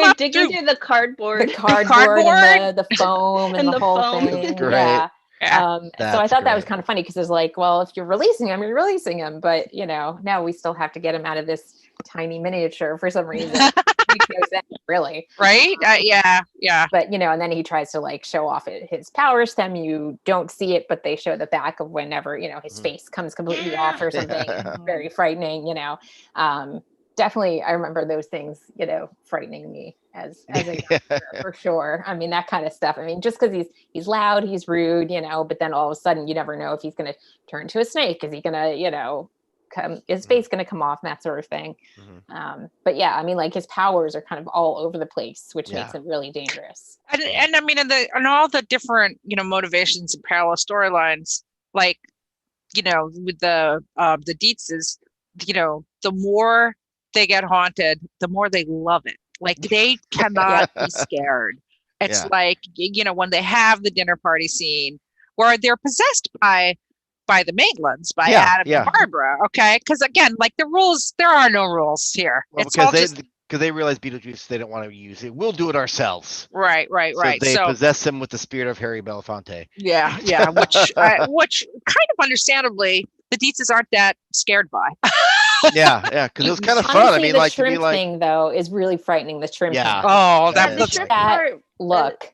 Speaker 2: up
Speaker 4: through the cardboard,
Speaker 3: and the foam and the whole
Speaker 4: foam.
Speaker 3: thing.
Speaker 1: Great.
Speaker 3: So I thought that was kind of funny because it's like, well, if you're releasing him, you're releasing him, but now we still have to get him out of this tiny miniature for some reason. Really,
Speaker 2: right? Yeah.
Speaker 3: But and then he tries to like show off his power stem. You don't see it, but they show the back of whenever his face comes completely off or something. Very frightening. Definitely, I remember those things. Frightening me as a youngster, for sure. I mean, that kind of stuff. I mean, just because he's loud, he's rude, but then all of a sudden, you never know if he's going to turn into a snake. Is he going to his face going to come off and that sort of thing. But yeah, I mean, like his powers are kind of all over the place, which makes it really dangerous.
Speaker 2: And I mean, and all the different motivations and parallel storylines, like, with the Dietzes, the more they get haunted, the more they love it. Like they cannot be scared. It's
Speaker 1: Yeah.
Speaker 2: like, when they have the dinner party scene where they're possessed by the Maitlands, by
Speaker 1: Yeah,
Speaker 2: Adam
Speaker 1: yeah.
Speaker 2: and Barbara. Okay. Because again, like the rules, there are no rules here.
Speaker 1: Well,
Speaker 2: It's all
Speaker 1: because
Speaker 2: just
Speaker 1: they realize Beetlejuice they don't want to use it. We'll do it ourselves.
Speaker 2: right.
Speaker 1: So they
Speaker 2: So
Speaker 1: possess him with the spirit of Harry Belafonte.
Speaker 2: yeah, which kind of understandably the Dietzes aren't that scared by.
Speaker 1: Yeah, because it was kind of fun.
Speaker 3: Honestly,
Speaker 1: I mean,
Speaker 3: the
Speaker 1: like to be
Speaker 3: shrimp
Speaker 1: like,
Speaker 3: thing though is really frightening. The shrimp
Speaker 1: Yeah.
Speaker 3: thing.
Speaker 2: Oh,
Speaker 1: That
Speaker 4: The
Speaker 1: is
Speaker 2: that's
Speaker 4: shrimp
Speaker 1: like-
Speaker 3: that
Speaker 4: part,
Speaker 3: look.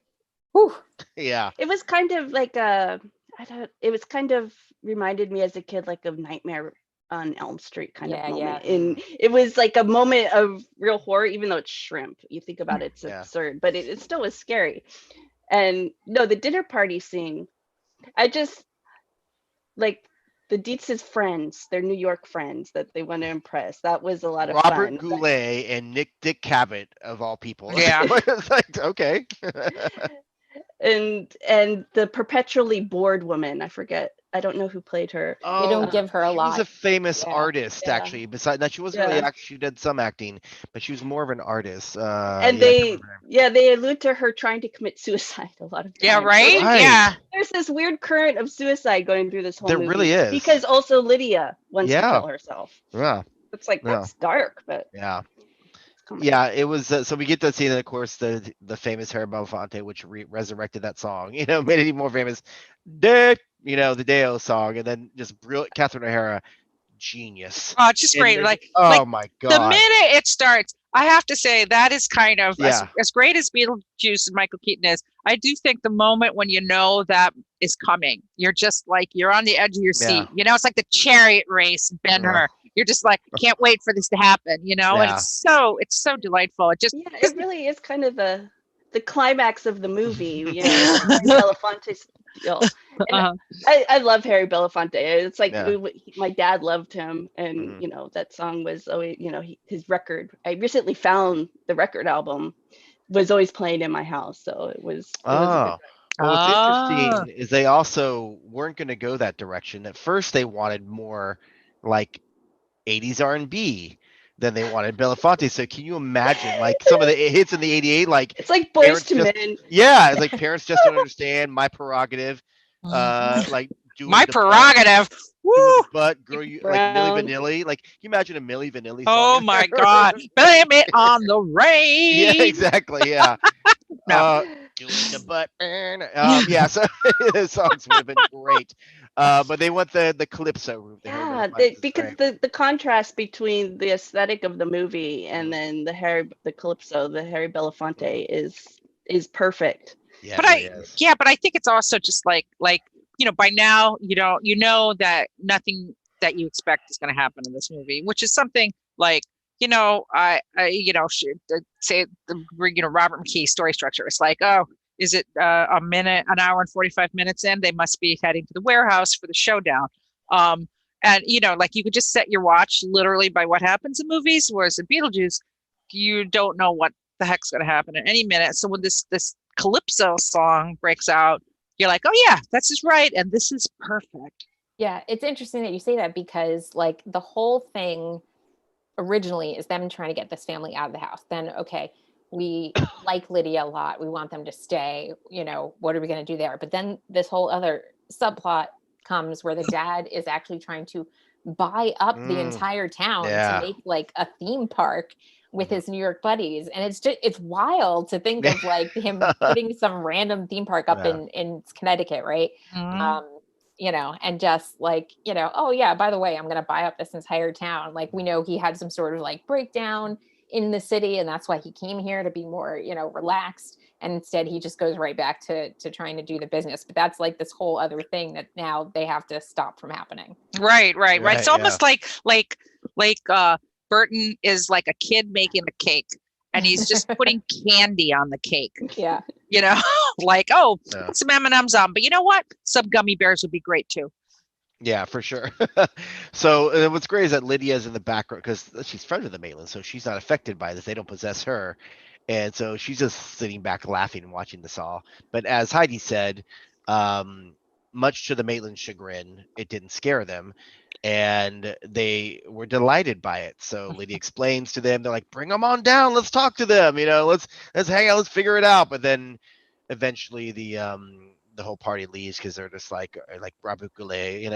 Speaker 3: Whew.
Speaker 1: yeah,
Speaker 4: it was kind of like it was kind of reminded me as a kid like of Nightmare on Elm Street kind
Speaker 3: Yeah,
Speaker 4: of moment.
Speaker 1: yeah.
Speaker 4: And it was like a moment of real horror, even though it's shrimp. You think about it, it's
Speaker 1: Yeah.
Speaker 4: absurd, but it still was scary. And no, the dinner party scene, I just like the Dietz's friends, their New York friends that they want to impress. That was a lot of
Speaker 1: Robert
Speaker 4: fun.
Speaker 1: Goulet and Dick Cavett of all people.
Speaker 2: Yeah.
Speaker 1: It's like, okay.
Speaker 4: And the perpetually bored woman, I forget. I don't know who played her.
Speaker 3: They don't give her a
Speaker 1: She was a
Speaker 3: lot.
Speaker 1: famous
Speaker 3: Yeah.
Speaker 1: artist,
Speaker 4: Yeah.
Speaker 1: actually. Besides that, she wasn't
Speaker 4: Yeah.
Speaker 1: really she did some acting, but she was more of an artist.
Speaker 4: And
Speaker 1: yeah, I can't
Speaker 4: they
Speaker 1: remember her name.
Speaker 4: they allude to her trying to commit suicide a lot of times.
Speaker 2: Yeah,
Speaker 4: So
Speaker 2: right?
Speaker 1: Right.
Speaker 2: Yeah.
Speaker 4: there's this weird current of suicide going through this whole
Speaker 1: There
Speaker 4: movie.
Speaker 1: really is.
Speaker 4: Because also Lydia wants to
Speaker 1: Yeah.
Speaker 4: kill herself.
Speaker 1: Yeah,
Speaker 4: It's like
Speaker 1: Yeah.
Speaker 4: that's dark, but
Speaker 1: yeah.
Speaker 4: come on.
Speaker 1: Yeah, it was. So we get to see, of course, the famous Harry Belafonte, which resurrected that song. Made it even more famous. The Deo song, and then just brilliant. Catherine O'Hara, genius.
Speaker 2: Oh, it's just
Speaker 1: And
Speaker 2: great.
Speaker 1: then-
Speaker 2: Like
Speaker 1: oh my
Speaker 2: the
Speaker 1: god.
Speaker 2: minute it starts, I have to say that is kind of
Speaker 1: Yeah.
Speaker 2: as great as Beetlejuice and Michael Keaton is. I do think the moment when you know that is coming, you're just like you're on the edge of your seat. It's like the chariot race, Ben-Hur. You're just like can't wait for this to happen. And
Speaker 1: Yeah.
Speaker 2: it's so delightful. It just
Speaker 4: Yeah, it really is kind of the climax of the movie, Harry Belafonte's
Speaker 2: uh,
Speaker 4: I love Harry Belafonte. It's like
Speaker 1: Yeah.
Speaker 4: my dad loved him, and that song was always, his record. I recently found the record album was always playing in my house, so it was. It was a good
Speaker 1: Well, what's interesting is they also weren't going to go that direction. At first, they wanted more like 80s R&B than they wanted Belafonte. So can you imagine like some of the hits in the 88? Like
Speaker 4: It's like Boys
Speaker 1: Parents
Speaker 4: to
Speaker 1: Just-
Speaker 4: Men.
Speaker 1: yeah, it's like Parents Just Don't Understand, My Prerogative, like doing
Speaker 2: my
Speaker 1: the
Speaker 2: prerogative.
Speaker 1: Butt,
Speaker 2: Woo!
Speaker 1: doing the butt, girl, you like Milli
Speaker 4: Brown.
Speaker 1: Vanilli. Like can you imagine a Milli Vanilli song?
Speaker 2: Oh my God! Blame it on the rain.
Speaker 1: Yeah, exactly. Yeah.
Speaker 2: No.
Speaker 1: Doing the butt. Yeah, so the songs would have been great. But they want the calypso route.
Speaker 4: Yeah, because the contrast between the aesthetic of the movie and then the Calypso, the Harry Belafonte is perfect.
Speaker 1: Yeah,
Speaker 2: But but I think it's also just like by now you know that nothing that you expect is going to happen in this movie, which is something like I should say Robert McKee story structure. It's like, oh, is it an hour and 45 minutes in? They must be heading to the warehouse for the showdown. And like you could just set your watch literally by what happens in movies, whereas in Beetlejuice, you don't know what the heck's going to happen at any minute. So when this Calypso song breaks out, you're like, oh yeah, this is right, and this is perfect.
Speaker 3: Yeah, it's interesting that you say that because like the whole thing originally is them trying to get this family out of the house. Then, okay, we like Lydia a lot. We want them to stay. What are we going to do there? But then this whole other subplot comes where the dad is actually trying to buy up the entire town to make like a theme park with his New York buddies. And it's wild to think of like him putting some random theme park up in Connecticut, right?
Speaker 2: Mm-hmm.
Speaker 3: And just like, oh yeah, by the way, I'm going to buy up this entire town. Like we know he had some sort of like breakdown in the city and that's why he came here to be more, relaxed. And instead he just goes right back to trying to do the business. But that's like this whole other thing that now they have to stop from happening.
Speaker 2: Right. It's almost like Burton is like a kid making a cake and he's just putting candy on the cake.
Speaker 3: Yeah.
Speaker 2: Like, put some M&Ms on. But you know what? Some gummy bears would be great too.
Speaker 1: Yeah, for sure. So what's great is that Lydia's in the background because she's friends with the Maitlands, so she's not affected by this. They don't possess her. And so she's just sitting back laughing and watching this all. But as Heidi said, much to the Maitland's chagrin, it didn't scare them, and they were delighted by it. So Lydia explains to them, they're like, "Bring them on down. Let's talk to them. Let's hang out. Let's figure it out." But then eventually the whole party leaves because they're just like Robert Goulet, he's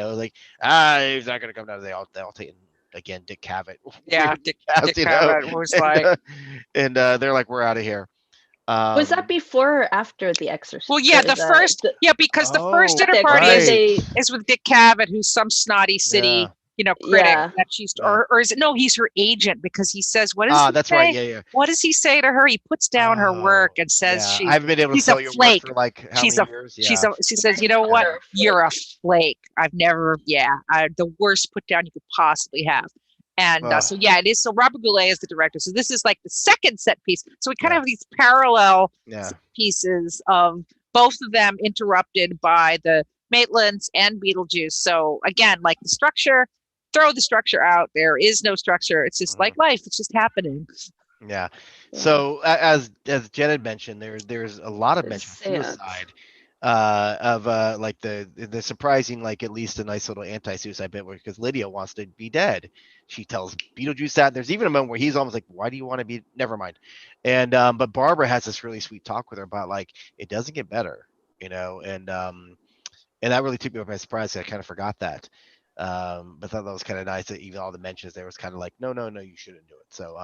Speaker 1: not gonna come down. They all take again Dick Cavett.
Speaker 2: Yeah,
Speaker 1: Weird
Speaker 2: Dick
Speaker 1: cast,
Speaker 2: Cavett was like,
Speaker 1: and they're like, "We're out of here."
Speaker 4: Was that before or after The Exorcist?
Speaker 2: well, yeah, because the first dinner
Speaker 4: the
Speaker 2: party
Speaker 1: right.
Speaker 2: is with Dick Cavett, who's some snotty city, critic
Speaker 4: Yeah.
Speaker 2: that she's, or is it, no, he's her agent, because he says, what does he
Speaker 1: that's
Speaker 2: say?
Speaker 1: right. Yeah.
Speaker 2: What does he say to her? He puts down her work and says
Speaker 1: I haven't been able to
Speaker 2: she's
Speaker 1: sell
Speaker 2: a
Speaker 1: your work
Speaker 2: flake.
Speaker 1: for like how
Speaker 2: She's
Speaker 1: many years? Yeah.
Speaker 2: She says, you know what? You're a flake. I've never, the worst put down you could possibly have. And so it is. So Robert Goulet is the director. So this is like the second set piece. So we kind of have these parallel pieces of both of them interrupted by the Maitlands and Beetlejuice. So again, like the structure, throw the structure out. There is no structure. It's just like life. It's just happening.
Speaker 1: Yeah. So as Jen had mentioned, there's a lot of mention of suicide. Of like the surprising, like at least a nice little anti-suicide bit where, because Lydia wants to be dead, she tells Beetlejuice that. There's even a moment where he's almost like, "Why do you want to be?" Never mind. And but Barbara has this really sweet talk with her about like it doesn't get better, and that really took me by surprise. I kind of forgot that, but thought that was kind of nice that even all the mentions there was kind of like, no, you shouldn't do it. So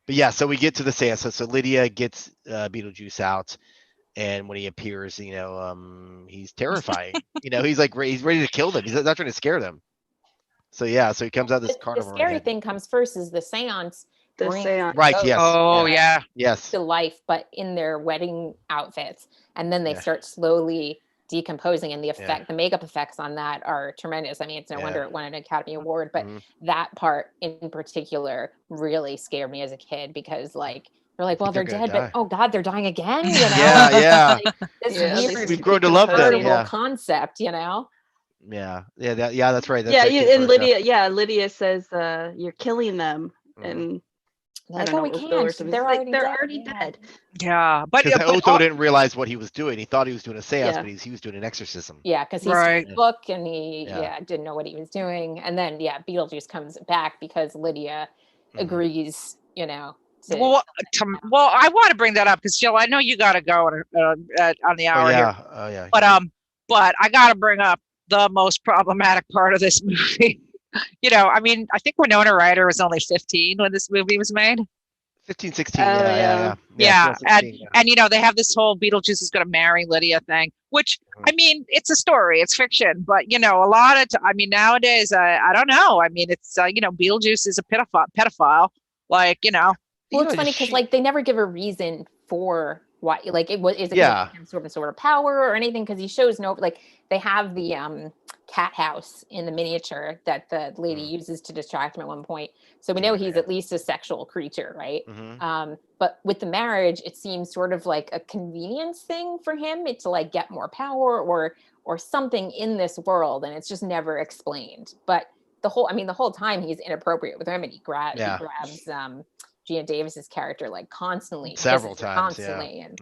Speaker 1: but yeah, so we get to the seance. So Lydia gets Beetlejuice out. And when he appears, he's terrifying. He's like he's ready to kill them. He's not trying to scare them. So so he comes out this carnival.
Speaker 3: The scary thing comes first is the seance.
Speaker 1: Right. Yes.
Speaker 2: Oh yeah.
Speaker 1: Yes.
Speaker 3: To life, but in their wedding outfits, and then they start slowly decomposing, and the makeup effects on that are tremendous. I mean, it's no wonder it won an Academy Award, but that part in particular really scared me as a kid, because like, they're like, well, they're dead, but oh god, they're dying again.
Speaker 1: Yeah.
Speaker 3: Like, this weird,
Speaker 1: we've grown to love them.
Speaker 3: Concept,
Speaker 1: Yeah. That's right.
Speaker 4: And Lydia says, "You're killing them," and
Speaker 3: like, oh, we can't. They're already dead.
Speaker 2: Yeah, but
Speaker 1: Otho didn't realize what he was doing. He thought he was doing a seance, but he was doing an exorcism.
Speaker 3: Yeah, because he's read the book and he didn't know what he was doing. And then Beetlejuice comes back because Lydia agrees.
Speaker 2: Well, I want to bring that up because Jill, I know you got to go on the hour here.
Speaker 1: Oh yeah.
Speaker 2: But I got to bring up the most problematic part of this movie. I mean, I think Winona Ryder was only 15 when this movie was made.
Speaker 1: 15, 16.
Speaker 2: And they have this whole Beetlejuice is going to marry Lydia thing, which I mean, it's a story, it's fiction, but a lot of nowadays, I don't know. I mean, it's Beetlejuice is a pedophile, like
Speaker 3: Well, it's funny because like they never give a reason for why, like is it sort of power or anything, because he shows no, like they have the cat house in the miniature that the lady uses to distract him at one point, so we know he's at least a sexual creature, right? But with the marriage, it seems sort of like a convenience thing for him to like get more power or something in this world, and it's just never explained. But the whole time he's inappropriate with women. He grabs Gina Davis's character like constantly,
Speaker 1: several times,
Speaker 3: and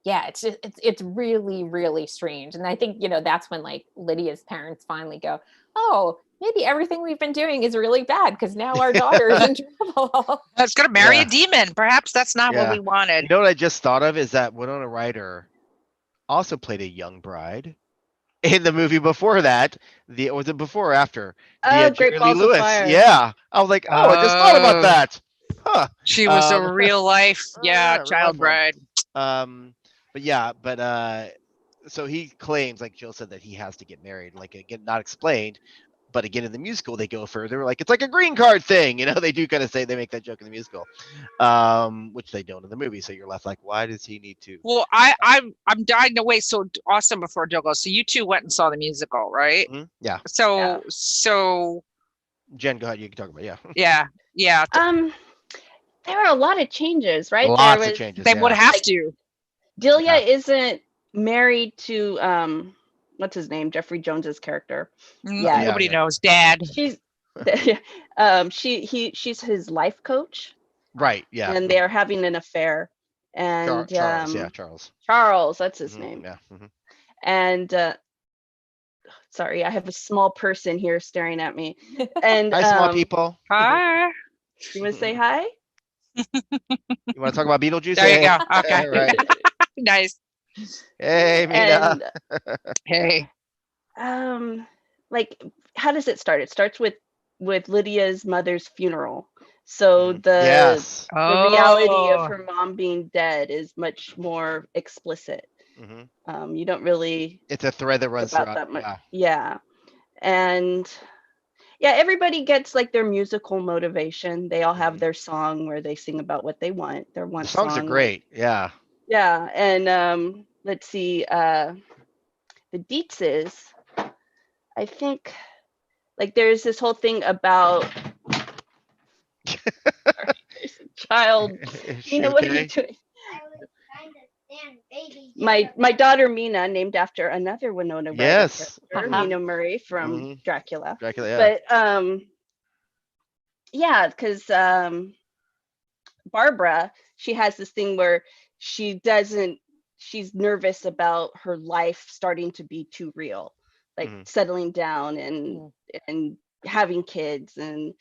Speaker 3: it's really, really strange. And I think that's when like Lydia's parents finally go, oh, maybe everything we've been doing is really bad because now our daughter is in trouble.
Speaker 2: I was going to marry a demon. Perhaps that's not what we wanted.
Speaker 1: You know what I just thought of is that Winona Ryder also played a young bride in the movie before that. Was it before or after?
Speaker 4: Great Balls of Fire.
Speaker 1: Yeah, I was like, I just thought about that. Huh.
Speaker 2: She was a real life, child bride.
Speaker 1: So he claims, like Jill said, that he has to get married. Like, again, not explained, but again in the musical they go further. Like, it's like a green card thing, They do kind of say, they make that joke in the musical, which they don't in the movie. So you're left like, why does he need to?
Speaker 2: Well, I'm dying to wait. So awesome. Before Jill goes, so you two went and saw the musical, right?
Speaker 1: Mm-hmm. Yeah.
Speaker 2: So
Speaker 1: Jen, go ahead. You can talk about
Speaker 2: yeah.
Speaker 4: There are a lot of changes, right?
Speaker 1: Lots of changes.
Speaker 2: They would have to.
Speaker 4: Delia isn't married to what's his name? Jeffrey Jones's character.
Speaker 2: Nobody knows. Dad.
Speaker 4: She's she's his life coach.
Speaker 1: Right. Yeah.
Speaker 4: And they're having an affair. And
Speaker 1: Charles.
Speaker 4: Charles, that's his name.
Speaker 1: Yeah.
Speaker 4: And sorry, I have a small person here staring at me. And
Speaker 1: Hi, small people.
Speaker 2: Hi.
Speaker 4: you want to say hi?
Speaker 1: You want to talk about Beetlejuice?
Speaker 2: There you
Speaker 1: Hey.
Speaker 2: go. Okay.
Speaker 1: All right.
Speaker 2: Nice.
Speaker 1: Hey, Mina.
Speaker 4: And
Speaker 2: Hey.
Speaker 4: like, how does it start? It starts with Lydia's mother's funeral. So
Speaker 1: Yes.
Speaker 4: the reality of
Speaker 2: Oh.
Speaker 4: her mom being dead is much more explicit.
Speaker 1: Hmm.
Speaker 4: You don't really
Speaker 1: It's a thread that
Speaker 4: think
Speaker 1: runs
Speaker 4: about
Speaker 1: throughout.
Speaker 4: that much.
Speaker 1: Yeah.
Speaker 4: Yeah. And yeah, everybody gets like their musical motivation. They all have their song where they sing about what they want. Their
Speaker 1: The
Speaker 4: one
Speaker 1: songs are
Speaker 4: song.
Speaker 1: great. Yeah.
Speaker 4: Yeah. And let's see, the Dietzes, I think, like, there's this whole thing about there's a child.
Speaker 1: Is she
Speaker 4: Mina, what are you
Speaker 1: okay?
Speaker 4: doing? My daughter Mina, named after another Winona Ryder
Speaker 1: Yes.
Speaker 4: character,
Speaker 3: Uh-huh.
Speaker 4: Mina Murray from
Speaker 1: Mhm.
Speaker 4: Dracula.
Speaker 1: Dracula. Yeah.
Speaker 4: But yeah, because Barbara, she has this thing where she's nervous about her life starting to be too real, like settling down and having kids, and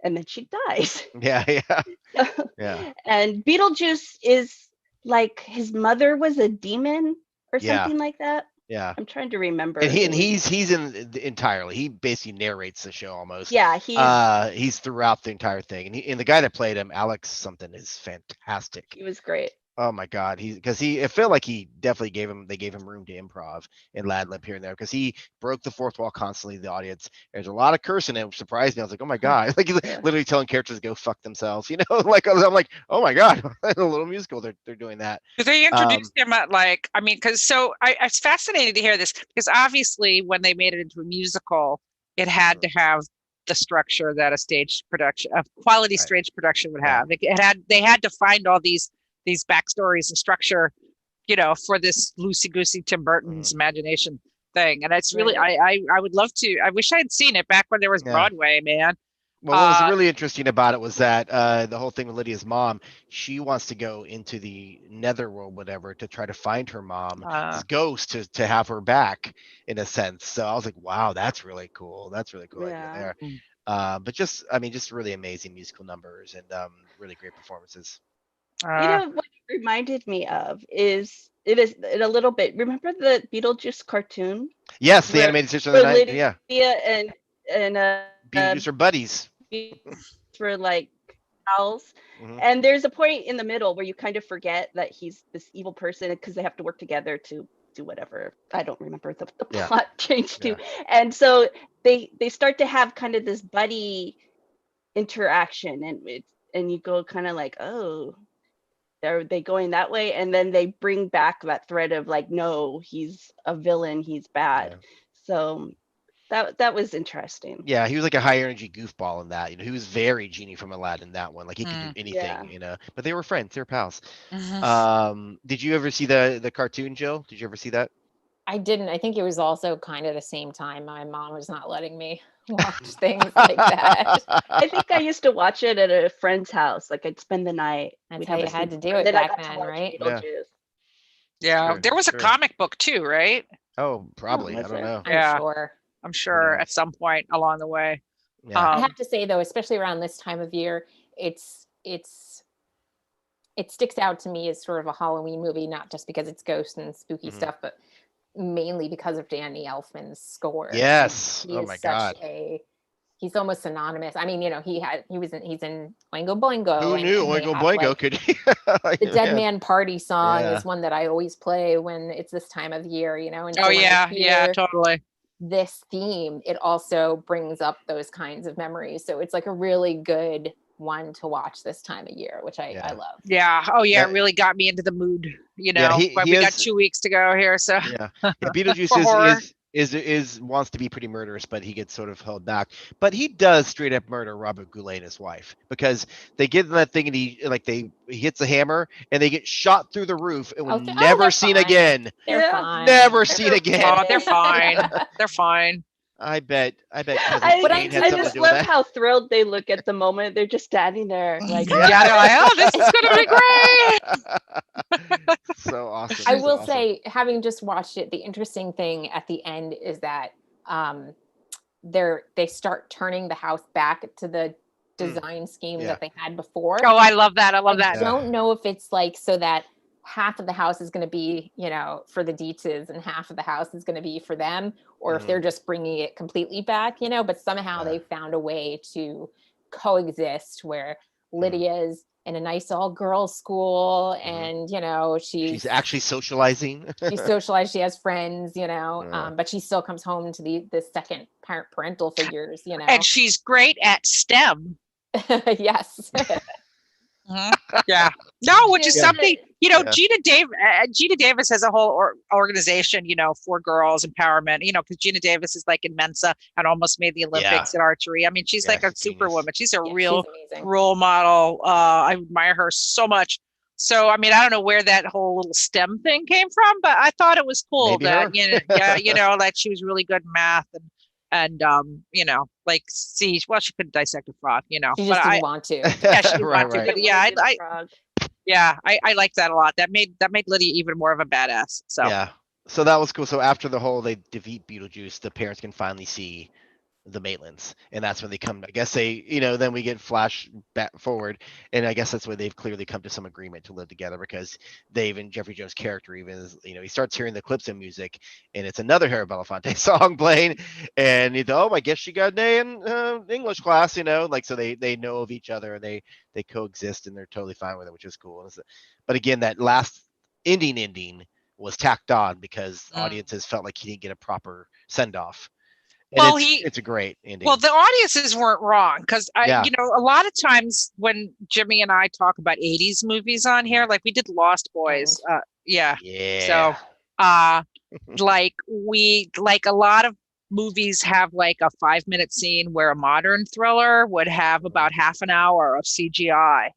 Speaker 4: then she dies.
Speaker 1: Yeah. Yeah. Yeah.
Speaker 4: And Beetlejuice is like his mother was a demon or
Speaker 1: Yeah.
Speaker 4: something like that.
Speaker 1: Yeah.
Speaker 4: I'm trying to remember.
Speaker 1: And
Speaker 4: It was,
Speaker 1: he's in entirely. He basically narrates the show almost.
Speaker 4: yeah,
Speaker 1: He's throughout the entire thing, and the guy that played him, Alex something, is fantastic.
Speaker 4: he was great.
Speaker 1: Oh my God, it felt like he definitely they gave him room to improv and lad lib here and there because he broke the fourth wall constantly. The audience, there's a lot of cursing, and it surprised me. I was like, oh my God, like he's literally telling characters to go fuck themselves, like I'm like, oh my God, a little musical. They're doing that.
Speaker 2: Because they introduced him at it's fascinating to hear this because obviously when they made it into a musical, it had to have the structure that a stage production, a quality stage production would have. They had to find all these backstories and structure, for this loosey goosey Tim Burton's imagination thing. And it's really, I would love to. I wish I had seen it back when there was Broadway, man.
Speaker 1: Well, what was really interesting about it was that the whole thing with Lydia's mom, she wants to go into the netherworld, whatever, to try to find her mom's ghost to have her back, in a sense. So I was like, wow, that's really cool. That's really cool idea there. But just really amazing musical numbers and really great performances.
Speaker 4: What it reminded me of is a little bit. Remember the Beetlejuice cartoon?
Speaker 1: Yes, the animated series of the night.
Speaker 4: Lydia and
Speaker 1: Beetlejuice are buddies.
Speaker 4: For like pals. And there's a point in the middle where you kind of forget that he's this evil person because they have to work together to do whatever. I don't remember the plot changed to. And so they start to have kind of this buddy interaction, and you go kind of like, oh, are they going that way? And then they bring back that thread of like, no, he's a villain, he's bad. So that was interesting.
Speaker 1: Yeah, he was like a high energy goofball in that. He was very Genie from Aladdin, that one. Like he could do anything, But they were friends, they were pals. Did you ever see the cartoon, Jill? Did you ever see that?
Speaker 3: I didn't. I think it was also kind of the same time my mom was not letting me watch things like that.
Speaker 4: I think I used to watch it at a friend's house. Like I'd spend the night.
Speaker 3: That's how you had to do it back then, right?
Speaker 2: Yeah, there was a comic book too, right?
Speaker 1: Oh, probably. I don't know.
Speaker 3: I'm sure
Speaker 2: at some point along the way.
Speaker 3: I have to say though, especially around this time of year, it sticks out to me as sort of a Halloween movie, not just because it's ghosts and spooky stuff, but mainly because of Danny Elfman's score.
Speaker 1: Yes. Oh my God.
Speaker 3: He's almost synonymous. I mean, he's in Oingo Boingo.
Speaker 1: Who knew Oingo Boingo could?
Speaker 3: The Dead Man Party song is one that I always play when it's this time of year, And
Speaker 2: so totally.
Speaker 3: This theme, it also brings up those kinds of memories. So it's like a really good one to watch this time of year, which I love.
Speaker 2: Yeah. Oh yeah, it really got me into the mood. We got 2 weeks to go here, so
Speaker 1: Beetlejuice is wants to be pretty murderous, but he gets sort of held back. But he does straight up murder Robert Goulet and his wife because they get in that thing and he hits a hammer and they get shot through the roof and never seen again.
Speaker 3: They're fine.
Speaker 1: Never seen again.
Speaker 2: Oh, they're fine. They're fine.
Speaker 1: I bet cousin
Speaker 4: I,
Speaker 1: Jane had
Speaker 4: I
Speaker 1: something to
Speaker 4: just
Speaker 1: do with
Speaker 4: love
Speaker 1: that.
Speaker 4: how thrilled they look at the moment. They're just standing there like,
Speaker 2: Yeah, they're like, oh, this is gonna be great.
Speaker 1: So awesome.
Speaker 3: I
Speaker 1: so
Speaker 3: will
Speaker 1: awesome.
Speaker 3: say, having just watched it, the interesting thing at the end is that they start turning the house back to the design scheme
Speaker 1: Yeah.
Speaker 3: that they had before.
Speaker 2: Oh, I love that. I love that.
Speaker 3: I don't know if it's like so that half of the house is going to be, for the Dietzes and half of the house is going to be for them, or if they're just bringing it completely back, but somehow they found a way to coexist where Lydia's in a nice all girls school and,
Speaker 1: She's actually socializing.
Speaker 3: she's socialized, she has friends, but she still comes home to the second parental figures,
Speaker 2: And she's great at STEM.
Speaker 3: Yes.
Speaker 2: Yeah. No, which is something,
Speaker 1: Yeah.
Speaker 2: Gina Davis has a whole organization, for girls empowerment, because Gina Davis is like in Mensa and almost made the Olympics at archery. I mean, she's like a
Speaker 1: she's
Speaker 2: superwoman. She's a
Speaker 3: Yeah,
Speaker 2: real
Speaker 3: she's amazing.
Speaker 2: role model. I admire her so much. So, I mean, I don't know where that whole little STEM thing came from, but I thought it was cool
Speaker 1: Maybe
Speaker 2: that,
Speaker 1: her.
Speaker 2: that she was really good in math and like see, well, she couldn't dissect a frog,
Speaker 3: She
Speaker 2: but
Speaker 3: just didn't want to.
Speaker 2: yeah, she didn't want to,
Speaker 1: Right.
Speaker 2: but I like that a lot. That made Lydia even more of a badass. So
Speaker 1: Yeah. So that was cool. So after the whole they defeat Beetlejuice, the parents can finally see the Maitlands, and that's when they come. I guess then we get flash back forward, and I guess that's where they've clearly come to some agreement to live together because Dave and Jeffrey Jones' character even is, he starts hearing the Calypso music, and it's another Harry Belafonte song playing, and he thought, oh, I guess she got an A in English class, so they know of each other and they coexist and they're totally fine with it, which is cool. But again, that last ending was tacked on because audiences felt like he didn't get a proper send off. And it's a great ending.
Speaker 2: Well, the audiences weren't wrong because a lot of times when Jimmy and I talk about 80s movies on here, like we did Lost Boys.
Speaker 1: Yeah.
Speaker 2: So like a lot of movies have like a 5-minute scene where a modern thriller would have about half an hour of CGI,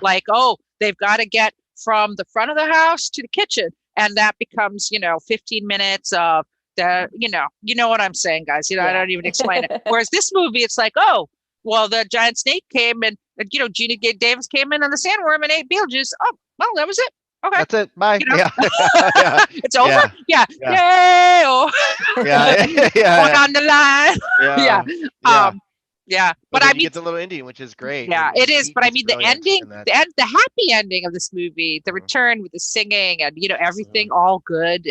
Speaker 2: like, oh, they've got to get from the front of the house to the kitchen. And that becomes, 15 minutes of you know what I'm saying, guys. I don't even explain it. Whereas this movie, it's like, oh, well, the giant snake came and Gina Davis came in on the sandworm and ate Beetlejuice. Oh, well, that was it. Okay,
Speaker 1: that's it. Bye. Yeah.
Speaker 2: It's over. Yeah. Yay! Oh.
Speaker 1: Yeah.
Speaker 2: On the line. Yeah.
Speaker 1: But I mean, you get the little ending, which is great.
Speaker 2: Yeah, it is. But I mean, the ending, the happy ending of this movie, the return with the singing and everything all good.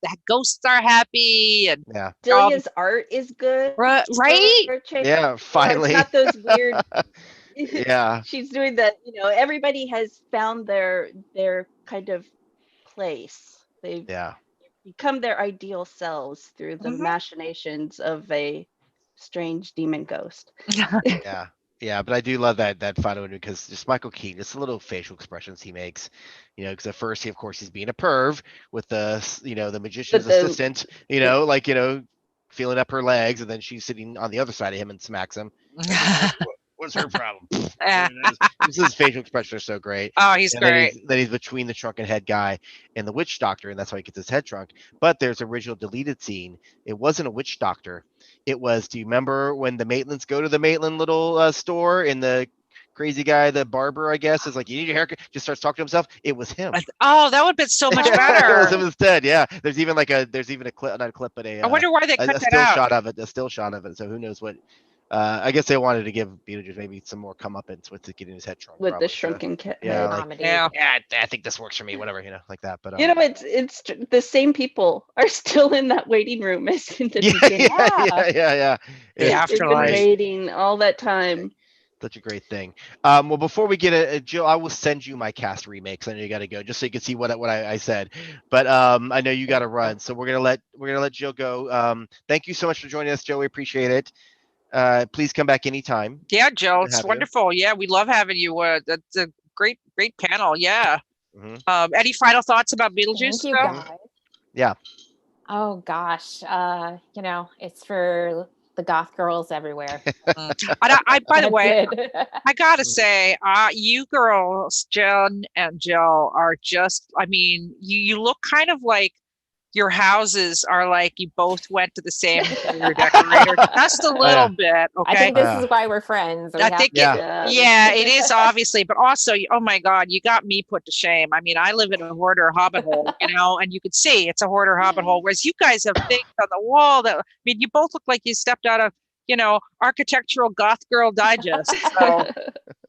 Speaker 2: The ghosts are happy and
Speaker 4: Delia's art is good.
Speaker 2: Right?
Speaker 1: Yeah, finally.
Speaker 4: It's not those weird.
Speaker 1: Yeah.
Speaker 4: She's doing that. Everybody has found their kind of place. They've become their ideal selves through the machinations of a strange demon ghost.
Speaker 1: Yeah, but I do love that final one because just Michael Keaton, just the little facial expressions he makes, because at first of course he's being a perv with the the magician's assistant, feeling up her legs, and then she's sitting on the other side of him and smacks him. What's her problem? His facial expressions are so great.
Speaker 2: Oh, he's great.
Speaker 1: Then he's between the shrunken head guy and the witch doctor, and that's why he gets his head shrunk. But there's an original deleted scene. It wasn't a witch doctor. It was, do you remember when the Maitlands go to the Maitland little store and the crazy guy, the barber, I guess, is like, you need your haircut, just starts talking to himself? It was him.
Speaker 2: Oh, that would have been so much better.
Speaker 1: It was him instead, yeah. There's even a clip, not a clip, but
Speaker 2: I wonder why they cut that
Speaker 1: still
Speaker 2: out.
Speaker 1: a still shot of it. So who knows what. I guess they wanted to give Beetlejuice maybe some more comeuppance with getting his head shrunk.
Speaker 4: With the shrunken head.
Speaker 1: I think this works for me, whatever, like that. But
Speaker 4: it's the same people are still in that waiting room as in the beginning.
Speaker 1: Yeah.
Speaker 4: They've been waiting all that time.
Speaker 1: Such a great thing. Well, before we get Jill, I will send you my cast remakes. I know you got to go just so you can see what I said. But I know you got to run, so we're gonna let Jill go. Thank you so much for joining us, Jill. We appreciate it. Please come back anytime.
Speaker 2: Yeah, Jill, it's wonderful. Yeah, we love having you. That's a great panel. Yeah. Any final thoughts about Beetlejuice?
Speaker 3: Thank you, guys.
Speaker 1: Yeah.
Speaker 3: Oh gosh, it's for the goth girls everywhere.
Speaker 2: By the way, I gotta say, you girls, Jen and Jill, are just, I mean, you look kind of like your houses are like you both went to the same interior decorator just a little
Speaker 1: yeah.
Speaker 2: bit.
Speaker 3: I
Speaker 2: Okay.
Speaker 3: think this is why we're friends. We
Speaker 2: I
Speaker 3: have
Speaker 2: think
Speaker 3: to
Speaker 2: it,
Speaker 3: do
Speaker 1: Yeah.
Speaker 3: this.
Speaker 2: yeah, it is obviously, but also, oh my God, you got me put to shame. I mean, I live in a hoarder hobbit hole, and you could see it's a hoarder hobbit hole, whereas you guys have things on the wall that, I mean, you both look like you stepped out of, architectural goth girl digest. So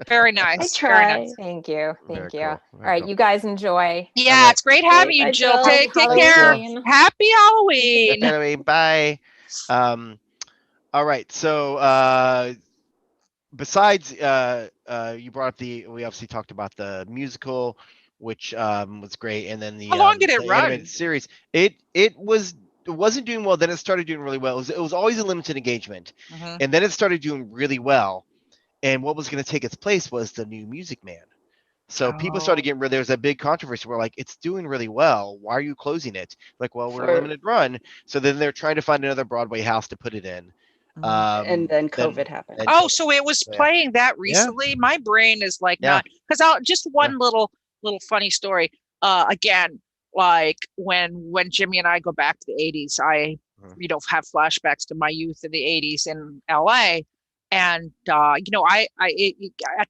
Speaker 2: very
Speaker 4: I
Speaker 2: nice, very
Speaker 4: try.
Speaker 2: nice.
Speaker 3: Thank you.
Speaker 1: Very
Speaker 3: Thank you.
Speaker 1: cool.
Speaker 3: All
Speaker 1: Very
Speaker 3: right,
Speaker 1: cool.
Speaker 3: you guys enjoy.
Speaker 1: All
Speaker 2: Yeah,
Speaker 1: right.
Speaker 2: it's great having you,
Speaker 4: Bye,
Speaker 2: Jill.
Speaker 4: Jill.
Speaker 2: Take
Speaker 3: Happy
Speaker 1: Thanks,
Speaker 2: care.
Speaker 1: Jill.
Speaker 3: Halloween.
Speaker 2: Happy Halloween.
Speaker 1: Anyway, bye. All right. So besides you brought up we obviously talked about the musical, which was great, and then
Speaker 2: How long did it
Speaker 1: the animated
Speaker 2: run?
Speaker 1: series. It wasn't doing well, then it started doing really well. It was always a limited engagement,
Speaker 2: Mhm.
Speaker 1: and then it started doing really well. And what was going to take its place was the new Music Man. So people started
Speaker 2: Oh.
Speaker 1: getting rid. There was a big controversy where like it's doing really well. Why are you closing it? Like, well, we're a
Speaker 4: For
Speaker 1: limited run. So then they're trying to find another Broadway house to put it in.
Speaker 4: and then
Speaker 1: Then
Speaker 4: COVID happened.
Speaker 1: then
Speaker 2: Oh,
Speaker 1: COVID.
Speaker 2: so it was
Speaker 1: So, yeah.
Speaker 2: playing that
Speaker 1: Yeah.
Speaker 2: recently. My brain is like
Speaker 1: Yeah.
Speaker 2: not, because I'll just one little funny story. Again, like when Jimmy and I go back to the 80s, I
Speaker 1: Mhm.
Speaker 2: have flashbacks to my youth in the 80s in LA. And at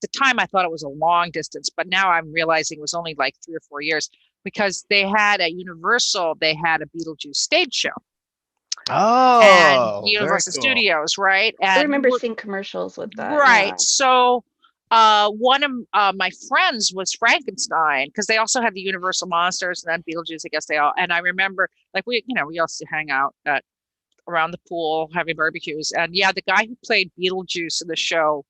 Speaker 2: the time I thought it was a long distance, but now I'm realizing it was only like 3 or 4 years, because they had at Universal, they had a Beetlejuice stage show and
Speaker 1: Oh, very
Speaker 2: Universal
Speaker 1: cool.
Speaker 2: Studios, right?
Speaker 4: I
Speaker 2: And
Speaker 4: remember seeing commercials with that.
Speaker 2: right.
Speaker 4: Yeah.
Speaker 2: So one of my friends was Frankenstein, because they also had the Universal Monsters and then Beetlejuice, I guess they all, and I remember like we also hang out at around the pool having barbecues. And yeah, the guy who played Beetlejuice in the show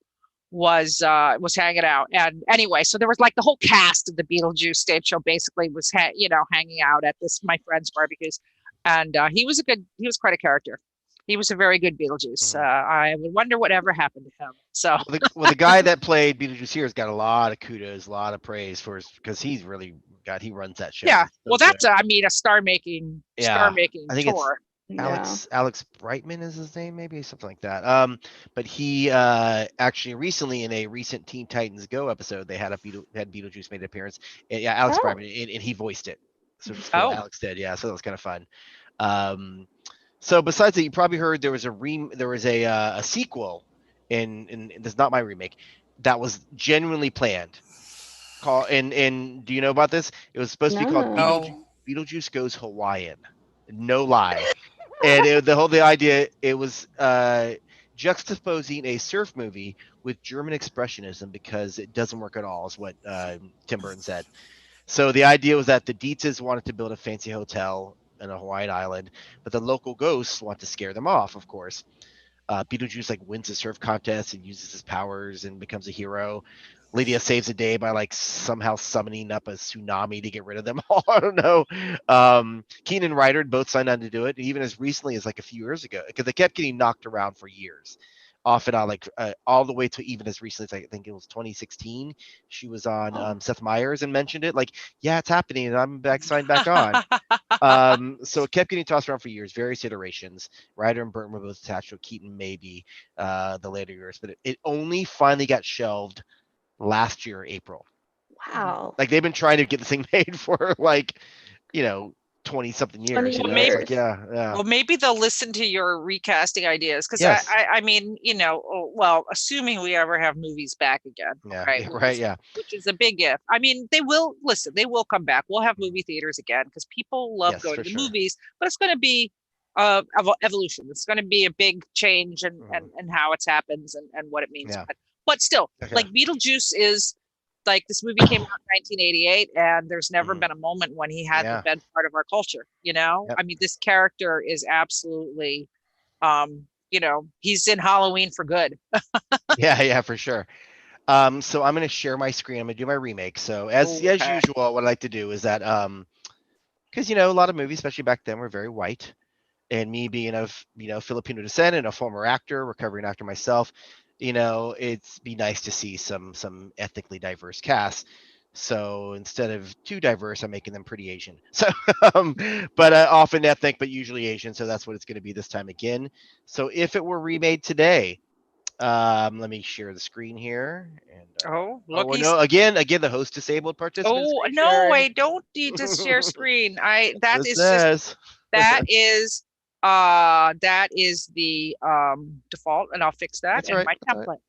Speaker 2: was hanging out. And anyway, so there was like the whole cast of the Beetlejuice stage show basically was hanging out at this my friend's barbecues. And he was quite a character. He was a very good Beetlejuice.
Speaker 1: Mhm.
Speaker 2: I would wonder whatever happened to him. So
Speaker 1: Well, the guy that played Beetlejuice here has got a lot of kudos, a lot of praise for because he's really he runs that show.
Speaker 2: yeah,
Speaker 1: He's so
Speaker 2: well,
Speaker 1: good.
Speaker 2: that's I mean a star making
Speaker 1: Yeah, I think it's
Speaker 2: tour.
Speaker 4: Yeah.
Speaker 1: Alex Brightman is his name, maybe something like that. But he actually recently in a recent Teen Titans Go episode, they had Beetlejuice made an appearance. And, yeah, Alex
Speaker 4: Oh.
Speaker 1: Brightman, and he voiced it. So it's cool.
Speaker 2: Oh.
Speaker 1: Alex did, yeah. So that was kind of fun. So besides that, you probably heard there was a sequel, and this is not my remake, that was genuinely planned. And do you know about this? It was supposed to be called
Speaker 4: No.
Speaker 1: Beetlejuice Goes Hawaiian. No lie. And the idea, it was juxtaposing a surf movie with German expressionism, because it doesn't work at all, is what Tim Burton said. So the idea was that the Dietzes wanted to build a fancy hotel in a Hawaiian island, but the local ghosts want to scare them off, of course. Beetlejuice like wins a surf contest and uses his powers and becomes a hero. Lydia saves the day by like somehow summoning up a tsunami to get rid of them all. I don't know. Keenan and Ryder both signed on to do it, even as recently as like a few years ago, because they kept getting knocked around for years, off and on, like all the way to even as recently as I think it was 2016. She was on Seth Meyers and mentioned it, like, yeah, it's happening, and I'm signed back on. So it kept getting tossed around for years, various iterations. Ryder and Burton were both attached to Keaton, maybe the later years, but it only finally got shelved last year, April.
Speaker 4: Wow.
Speaker 1: Like they've been trying to get the thing made for like, 20 something years.
Speaker 4: 20
Speaker 1: It's
Speaker 4: years.
Speaker 1: like, yeah.
Speaker 2: Well, maybe they'll listen to your recasting ideas, because
Speaker 1: Yes.
Speaker 2: I mean, well, assuming we ever have movies back again,
Speaker 1: Yeah.
Speaker 2: right?
Speaker 1: Right. Yeah.
Speaker 2: Which is a big if. I mean, they will listen. They will come back. We'll have movie theaters again, because people love
Speaker 1: Yes,
Speaker 2: going
Speaker 1: for
Speaker 2: to
Speaker 1: sure.
Speaker 2: movies. But it's going to be evolution. It's going to be a big change and how it happens and what it means.
Speaker 1: Yeah.
Speaker 2: But still,
Speaker 1: Okay.
Speaker 2: like Beetlejuice is. Like this movie came out in 1988, and there's never been a moment when he hasn't been part of our culture.
Speaker 1: Yep.
Speaker 2: I mean, this character is absolutely, he's in Halloween for good.
Speaker 1: Yeah, for sure. So I'm going to share my screen. I'm going to do my remake. So as
Speaker 2: Okay.
Speaker 1: usual, what I like to do is that, because a lot of movies, especially back then, were very white, and me being of Filipino descent and a former actor, recovering actor myself, it's be nice to see some ethnically diverse casts. So instead of too diverse, I'm making them pretty Asian. So, but often ethnic, but usually Asian. So that's what it's going to be this time again. So if it were remade today, Let me share the screen here. And
Speaker 2: Oh,
Speaker 1: oh
Speaker 2: look,
Speaker 1: no! Again, the host disabled participant
Speaker 2: oh
Speaker 1: screen
Speaker 2: no, I
Speaker 1: sharing.
Speaker 2: don't need to share screen. That
Speaker 1: It
Speaker 2: is just
Speaker 1: says.
Speaker 2: that is the default, and I'll fix that
Speaker 1: That's
Speaker 2: in
Speaker 1: right.
Speaker 2: my
Speaker 1: That's all right.
Speaker 2: template.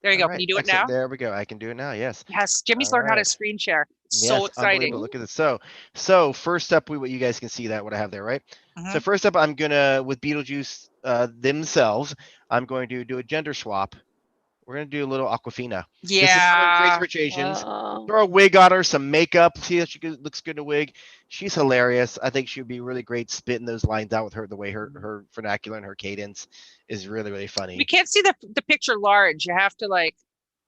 Speaker 2: There you
Speaker 1: All
Speaker 2: go. Can
Speaker 1: right.
Speaker 2: you do it
Speaker 1: Excellent.
Speaker 2: now?
Speaker 1: There we go. I can do it now. Yes.
Speaker 2: Yes, Jimmy's
Speaker 1: All
Speaker 2: learned how to
Speaker 1: right.
Speaker 2: screen share. So
Speaker 1: Yes,
Speaker 2: exciting.
Speaker 1: unbelievable. Look at this. So first up, what you guys can see that what I have there, right?
Speaker 2: Mhm.
Speaker 1: So first up, I'm gonna with Beetlejuice themselves, I'm going to do a gender swap. We're gonna do a little Aquafina. This is from Crazy
Speaker 2: Yeah.
Speaker 1: Rich Asians.
Speaker 4: Oh,
Speaker 1: Throw a wig on her, some makeup. See how she looks good in a wig. She's hilarious. I think she would be really great spitting those lines out with her. The way her vernacular and her cadence is really
Speaker 2: We
Speaker 1: funny.
Speaker 2: can't see the picture large. You have to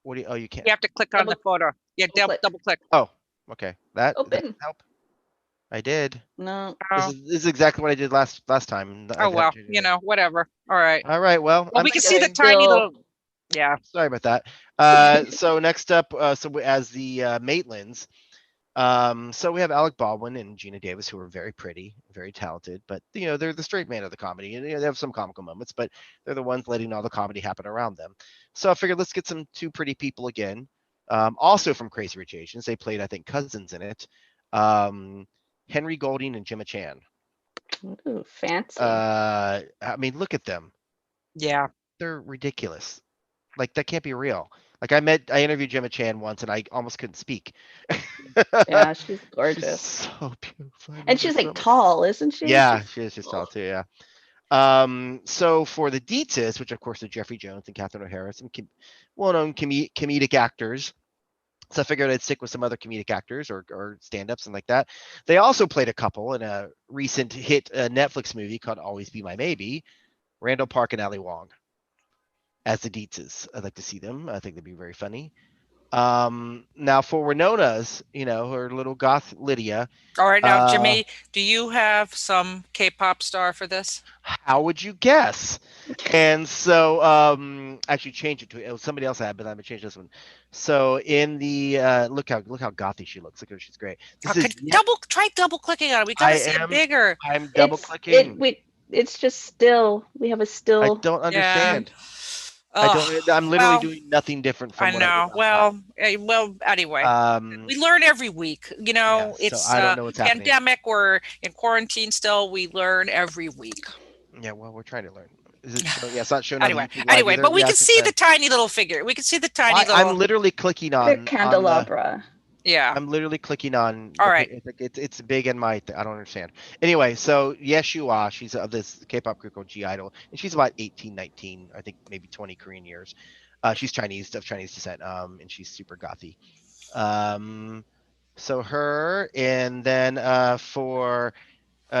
Speaker 1: What do you? Oh, you can't.
Speaker 2: you have to click on the photo. Yeah,
Speaker 4: Double click.
Speaker 2: double click.
Speaker 1: Oh, okay. That
Speaker 4: Open.
Speaker 1: help. I did.
Speaker 4: No.
Speaker 1: This
Speaker 2: Oh,
Speaker 1: is exactly what I did last time. I
Speaker 2: oh
Speaker 1: haven't
Speaker 2: well,
Speaker 1: changed anything.
Speaker 2: whatever. All right.
Speaker 1: All right. Well,
Speaker 2: Well,
Speaker 1: I'm
Speaker 2: we can see the
Speaker 1: beginning.
Speaker 2: tiny
Speaker 4: Still-
Speaker 2: little. Yeah.
Speaker 1: Sorry about that. So next up, as the Maitlands, so we have Alec Baldwin and Gina Davis, who are very pretty, very talented, but they're the straight man of the comedy, and they have some comical moments, but they're the ones letting all the comedy happen around them. So I figured let's get some two pretty people again, also from Crazy Rich Asians. They played, I think, cousins in it. Henry Golding and Gemma Chan.
Speaker 4: Ooh, fancy.
Speaker 1: I mean, look at them.
Speaker 2: Yeah.
Speaker 1: They're ridiculous. Like that can't be real. Like I interviewed Gemma Chan once and I almost couldn't speak.
Speaker 4: Yeah, she's
Speaker 1: She's
Speaker 4: gorgeous.
Speaker 1: so beautiful. I love
Speaker 4: And
Speaker 1: her
Speaker 4: she's
Speaker 1: so
Speaker 4: like
Speaker 1: much.
Speaker 4: tall, isn't she?
Speaker 1: Yeah, she is just tall too. Yeah. So for the Dietzes, which of course are Jeffrey Jones and Catherine O'Hara, some well-known comedic actors. So I figured I'd stick with some other comedic actors or stand-ups and like that. They also played a couple in a recent hit Netflix movie called Always Be My Maybe. Randall Park and Ali Wong as the Dietzes. I'd like to see them. I think they'd be very funny. Now for Winona's, her little goth Lydia.
Speaker 2: All right. Now, Jimmy, do you have some K-pop star for this?
Speaker 1: How would you guess? And so actually change it to somebody else had, but I'm gonna change this one. So in the look how gothy she looks. Look at her, she's great. This is
Speaker 2: Try double clicking on it. We gotta see it bigger.
Speaker 1: I'm double clicking.
Speaker 4: It's just still. We have a still.
Speaker 1: I don't understand.
Speaker 2: Yeah.
Speaker 1: I'm literally doing nothing different from
Speaker 2: I
Speaker 1: what I
Speaker 2: know.
Speaker 1: did last
Speaker 2: Well, anyway,
Speaker 1: time.
Speaker 2: we learn every week.
Speaker 1: Yeah,
Speaker 2: It's
Speaker 1: so I don't know what's happening.
Speaker 2: pandemic. We're in quarantine still. We learn every week.
Speaker 1: Yeah, well, we're trying to learn. Is it yeah, it's not showing on
Speaker 2: Anyway,
Speaker 1: YouTube Live either.
Speaker 2: but we
Speaker 1: Yeah,
Speaker 2: can
Speaker 1: it's
Speaker 2: see
Speaker 1: fine.
Speaker 2: the tiny little figure. We can see the tiny little.
Speaker 1: I'm literally clicking
Speaker 4: They're
Speaker 1: on
Speaker 4: candelabra.
Speaker 2: Yeah.
Speaker 1: I'm literally clicking on.
Speaker 2: All right.
Speaker 1: It's big in my. I don't understand. Anyway, so Yeshua, she's of this K-pop group called G Idol, and she's about 18, 19, I think maybe 20 Korean years. She's Chinese, of Chinese descent, and she's super gothy. So her, and then for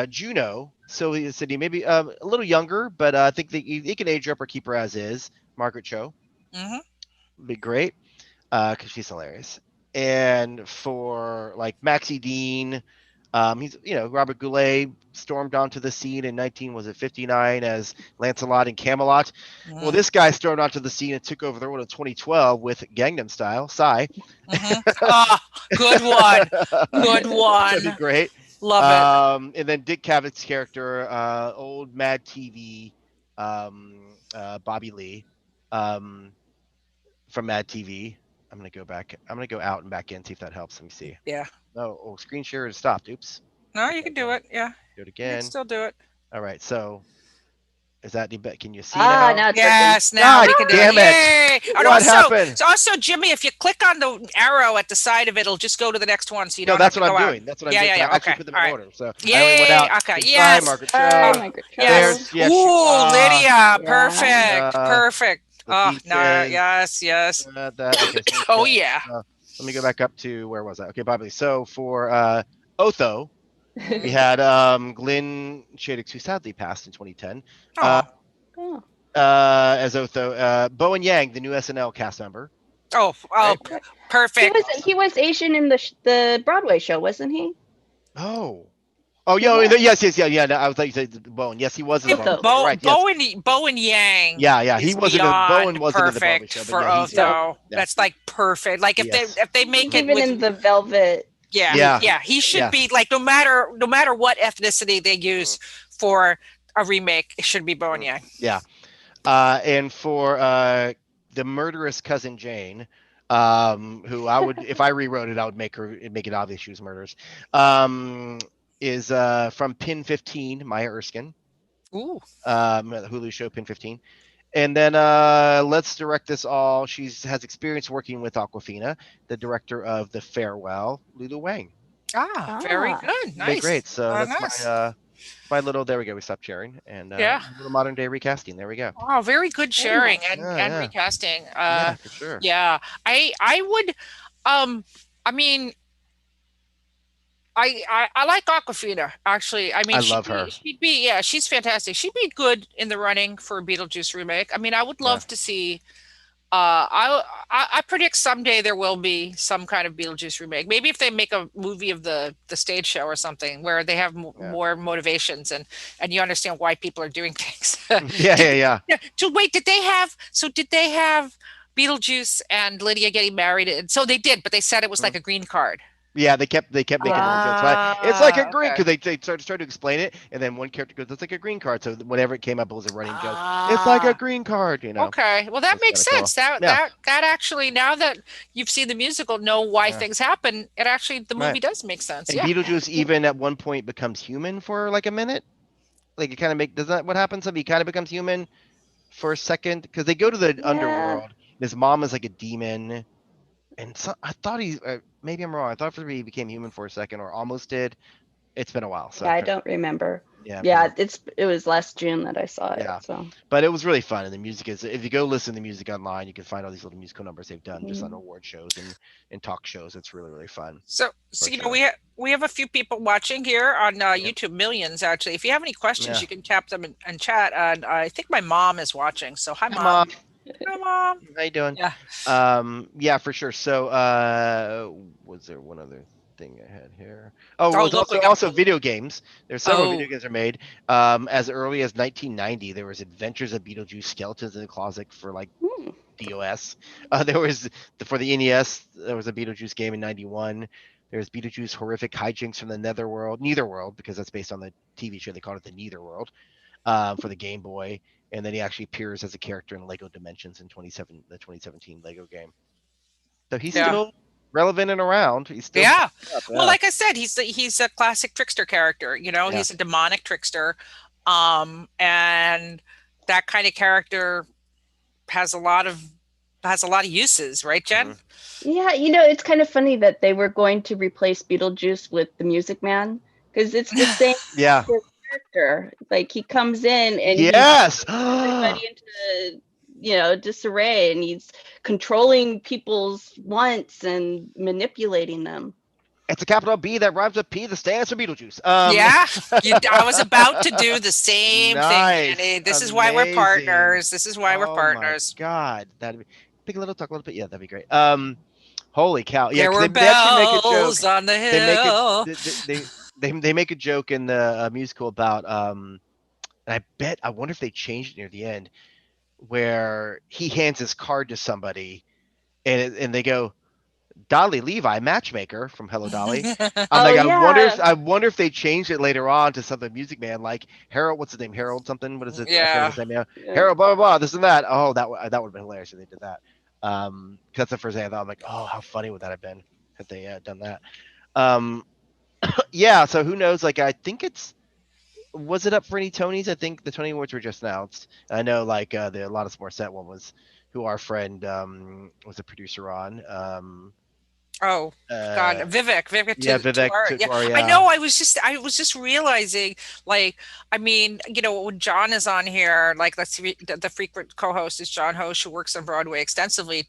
Speaker 1: Juno, so he said he maybe a little younger, but I think that he can age her up or keep her as is. Margaret Cho, be great, because she's hilarious. And for like Maxie Dean, he's Robert Goulet stormed onto the scene in 1959 as Lancelot in Camelot. Well, this guy stormed onto the scene and took over the world in 2012 with Gangnam Style. Psy.
Speaker 2: Good one. Good one.
Speaker 1: That'd be great.
Speaker 2: Love
Speaker 1: it. And then Dick Cavett's character, old Mad TV, Bobby Lee, from Mad TV. I'm gonna go back. I'm gonna go out and back in, see if that helps. Let me see.
Speaker 2: Yeah.
Speaker 1: No, screen share is stopped. Oops.
Speaker 2: No, you can do it. Yeah.
Speaker 1: Do it
Speaker 2: You
Speaker 1: again.
Speaker 2: can still do it.
Speaker 1: All right. So, is that can you see
Speaker 4: now
Speaker 1: now?
Speaker 4: it's
Speaker 2: Yes,
Speaker 4: working.
Speaker 2: now
Speaker 1: God
Speaker 2: we can do
Speaker 1: damn
Speaker 2: it.
Speaker 1: it.
Speaker 2: Yay!
Speaker 1: What happened?
Speaker 2: So also, Jimmy, if you click on the arrow at the side of it, it'll just go to the next one. So you don't.
Speaker 1: No, that's
Speaker 2: have to
Speaker 1: what I'm
Speaker 2: go
Speaker 1: doing.
Speaker 2: Out.
Speaker 1: That's what I'm
Speaker 2: Yeah,
Speaker 1: doing.
Speaker 2: yeah,
Speaker 1: I
Speaker 2: yeah.
Speaker 1: actually
Speaker 2: Okay.
Speaker 1: put them
Speaker 2: All
Speaker 1: in
Speaker 2: right.
Speaker 1: order. So
Speaker 2: Yay!
Speaker 1: I only went out.
Speaker 2: Okay.
Speaker 1: Bye,
Speaker 2: Yes.
Speaker 1: Margaret
Speaker 4: Oh
Speaker 1: Cho.
Speaker 4: my God.
Speaker 2: Yes.
Speaker 1: Yes,
Speaker 2: Ooh, Lydia.
Speaker 4: Yeah.
Speaker 2: Perfect. Perfect.
Speaker 1: The
Speaker 2: Oh, no.
Speaker 1: Dietzes,
Speaker 2: Yes.
Speaker 1: Okay, so
Speaker 2: Oh yeah.
Speaker 1: let me go back up to where was I? Okay, Bobby. So for Otho, we had Glenn Shadix, who sadly passed in 2010.
Speaker 2: Oh.
Speaker 1: As Otho, Bowen Yang, the new SNL cast member.
Speaker 2: Oh, perfect.
Speaker 4: He was Asian in the Broadway show, wasn't he?
Speaker 1: Oh, yeah, yes, yeah. No, I thought you said Bowen. Yes, he was in the Broadway show. Right, yes.
Speaker 2: Bowen Yang.
Speaker 1: Yeah. He wasn't. Bowen wasn't in the Broadway
Speaker 2: perfect
Speaker 1: show,
Speaker 2: for
Speaker 1: but yeah,
Speaker 2: Otho. That's like perfect. Like if they make it
Speaker 4: Even
Speaker 2: with,
Speaker 4: in the Velvet.
Speaker 2: Yeah. He should be like no matter what ethnicity they use for a remake, it should be Bowen Yang.
Speaker 1: Yeah. And for the murderous cousin Jane, who I would, if I rewrote it, I would make it obvious she was murderous. Is from Pin 15, Maya Erskine.
Speaker 2: Ooh.
Speaker 1: The Hulu show Pin 15. And then let's direct this all. She has experience working with Aquafina, the director of The Farewell, Lulu Wang.
Speaker 2: Very
Speaker 4: Ah.
Speaker 2: good.
Speaker 1: Okay, great.
Speaker 2: Nice.
Speaker 1: So that's
Speaker 2: Nice.
Speaker 1: my little. There we go. We stopped sharing, and
Speaker 2: Yeah.
Speaker 1: little modern day recasting. There we go.
Speaker 2: Oh, very good
Speaker 4: Very
Speaker 2: sharing
Speaker 4: nice.
Speaker 2: and
Speaker 1: Yeah, yeah.
Speaker 2: recasting.
Speaker 1: Yeah, for sure.
Speaker 2: Yeah. I would I mean I like Aquafina actually. I mean
Speaker 1: I love her.
Speaker 2: she'd be yeah, she's fantastic. She'd be good in the running for a Beetlejuice remake. I mean, I would
Speaker 1: Yeah.
Speaker 2: love to see I predict someday there will be some kind of Beetlejuice remake. Maybe if they make a movie of the stage show or something where they have more motivations and you understand why people are doing things.
Speaker 1: Yeah.
Speaker 2: Wait, did they have Beetlejuice and Lydia getting married? And so they did, but they said it was like a green card.
Speaker 1: Yeah, they kept making little jokes. It's like a green,
Speaker 2: Okay.
Speaker 1: because they started to explain it, and then one character goes, "It's like a green card." So whenever it came up, it was a running joke. It's like a green card,
Speaker 2: Okay. Well, that
Speaker 1: That's
Speaker 2: makes
Speaker 1: kinda cool.
Speaker 2: sense. That
Speaker 1: Yeah.
Speaker 2: that actually, now that you've seen the musical, know why things happen, it actually the movie
Speaker 1: Right.
Speaker 2: does make sense.
Speaker 1: And
Speaker 2: Yeah.
Speaker 1: Beetlejuice even at one point becomes human for like a minute. Like it kind of does that what happens? He kind of becomes human for a second because they go to the
Speaker 4: Yeah.
Speaker 1: underworld. His mom is like a demon, and so I thought maybe I'm wrong. I thought he became human for a second or almost did. It's been a while, so
Speaker 4: Yeah, I don't remember.
Speaker 1: yeah.
Speaker 4: Yeah, it was last June that I saw it.
Speaker 1: Yeah.
Speaker 4: So
Speaker 1: But it was really fun, and the music is. If you go listen to the music online, you can find all these little musical numbers they've done just on award shows and talk shows. It's really really fun.
Speaker 2: So you know, we have a few people watching here on YouTube, millions actually. If you have any questions, you can tap them in chat. And I think my mom is watching. So hi, Mom. Hi, Mom.
Speaker 1: How you doing?
Speaker 2: Yeah.
Speaker 1: Yeah, for sure. So, was there one other thing I had here? Oh,
Speaker 2: Oh,
Speaker 1: was
Speaker 2: look, we
Speaker 1: also
Speaker 2: got-
Speaker 1: video games. There's several video
Speaker 2: Oh.
Speaker 1: games are made. As early as 1990, there was Adventures of Beetlejuice: Skeletons in the Closet for like DOS. There was for the NES. There was a Beetlejuice game in '91. There's Beetlejuice: Horrific Hijinks from the Neitherworld, because that's based on the TV show. They called it the Neitherworld. For the Game Boy, and then he actually appears as a character in Lego Dimensions in the 2017 Lego game. So he's still relevant and around. He's still
Speaker 2: Well, like I said, he's a classic trickster character. You know, he's a demonic trickster, and that kind of character has a lot of uses, right, Jen?
Speaker 4: Yeah, it's kind of funny that they were going to replace Beetlejuice with the Music Man because it's the same character. Like he comes in and he puts everybody into disarray, and he's controlling people's wants and manipulating them.
Speaker 1: It's a capital B that rhymes with P that stands for Beetlejuice.
Speaker 2: I was about to do the same thing, Danny. This is why we're partners. This is why we're partners.
Speaker 1: My God, pick a little, talk a little bit. Yeah, that'd be great. Holy cow! Yeah,
Speaker 2: there were bells on the hill.
Speaker 1: They make a joke in the musical about and I wonder if they changed it near the end where he hands his card to somebody and they go, Dolly Levi, matchmaker from Hello Dolly. I wonder if they changed it later on to something Music Man, like Harold. What's his name? Harold something. What is it?
Speaker 2: Yeah.
Speaker 1: His name, Harold. Blah blah blah. This and that. Oh, that would have been hilarious if they did that. Cause that's the first thing I thought. I'm like, oh, how funny would that have been if they done that? Yeah. So who knows? Like, I think was it up for any Tonys? I think the Tony Awards were just announced. I know, like the Alanis Morissette one was, who our friend was a producer on.
Speaker 2: Oh God, Vivek.
Speaker 1: Vivek.
Speaker 2: I know. I was just realizing, like, I mean, when John is on here, like, let's see, the frequent co-host is John Hosch, who works on Broadway extensively.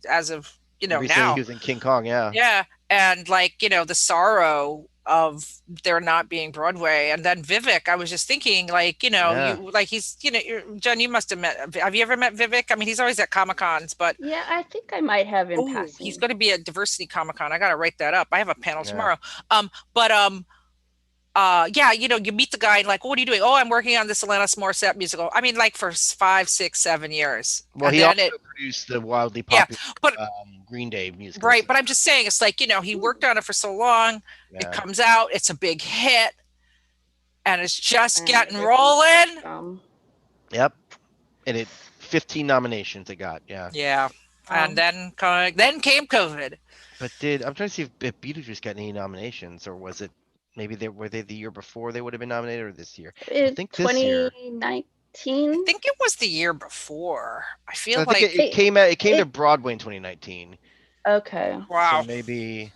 Speaker 2: As of
Speaker 1: recently
Speaker 2: now,
Speaker 1: he was in King Kong.
Speaker 2: Yeah, and like the sorrow of there not being Broadway, and then Vivek. I was just thinking, like, he's, Jen, you must have have you ever met Vivek? I mean, he's always at Comic-Cons, but
Speaker 4: yeah, I think I might have in passing.
Speaker 2: He's going to be at Diversity Comic-Con. I got to write that up. I have a panel tomorrow. You meet the guy and like, what are you doing? Oh, I'm working on this Alanis Morissette musical. I mean, like for 5, 6, 7 years.
Speaker 1: Well, he also produced the wildly popular Green Day musical.
Speaker 2: Right, but I'm just saying, it's like, he worked on it for so long. It comes out, it's a big hit, and it's just getting rolling.
Speaker 1: Yep, and it 15 nominations it got. Yeah.
Speaker 2: Yeah. And then came COVID.
Speaker 1: But I'm trying to see if Beetlejuice got any nominations, or was it maybe were they the year before they would have been nominated, or this year? I think this year.
Speaker 4: 2019.
Speaker 2: I think it was the year before. I feel
Speaker 1: I think
Speaker 2: like
Speaker 1: it came to Broadway in 2019.
Speaker 4: Okay.
Speaker 2: wow.
Speaker 1: So maybe.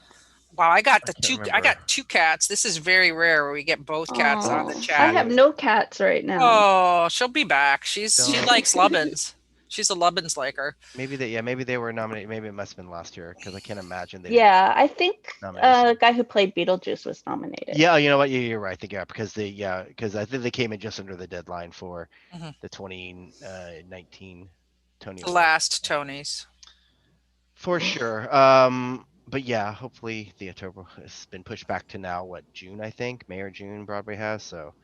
Speaker 2: Wow, I got
Speaker 1: remember.
Speaker 2: two cats. This is very rare where we get both cats on the
Speaker 4: Oh,
Speaker 2: chat.
Speaker 4: I have no cats right now.
Speaker 2: Oh, she'll be back. She
Speaker 1: Don't.
Speaker 2: likes Lubbins. She's a Lubbins liker.
Speaker 1: Maybe they were nominated. Maybe it must have been last year, because I can't imagine they.
Speaker 4: Yeah, I think
Speaker 1: Nomination.
Speaker 4: the guy who played Beetlejuice was nominated.
Speaker 1: Yeah, you know what? You're right. I think because I think they came in just under the deadline for the 2019 Tony
Speaker 2: The
Speaker 1: Awards.
Speaker 2: last Tonys.
Speaker 1: For sure. But yeah, hopefully the October has been pushed back to now, June, I think, May or June Broadway has. So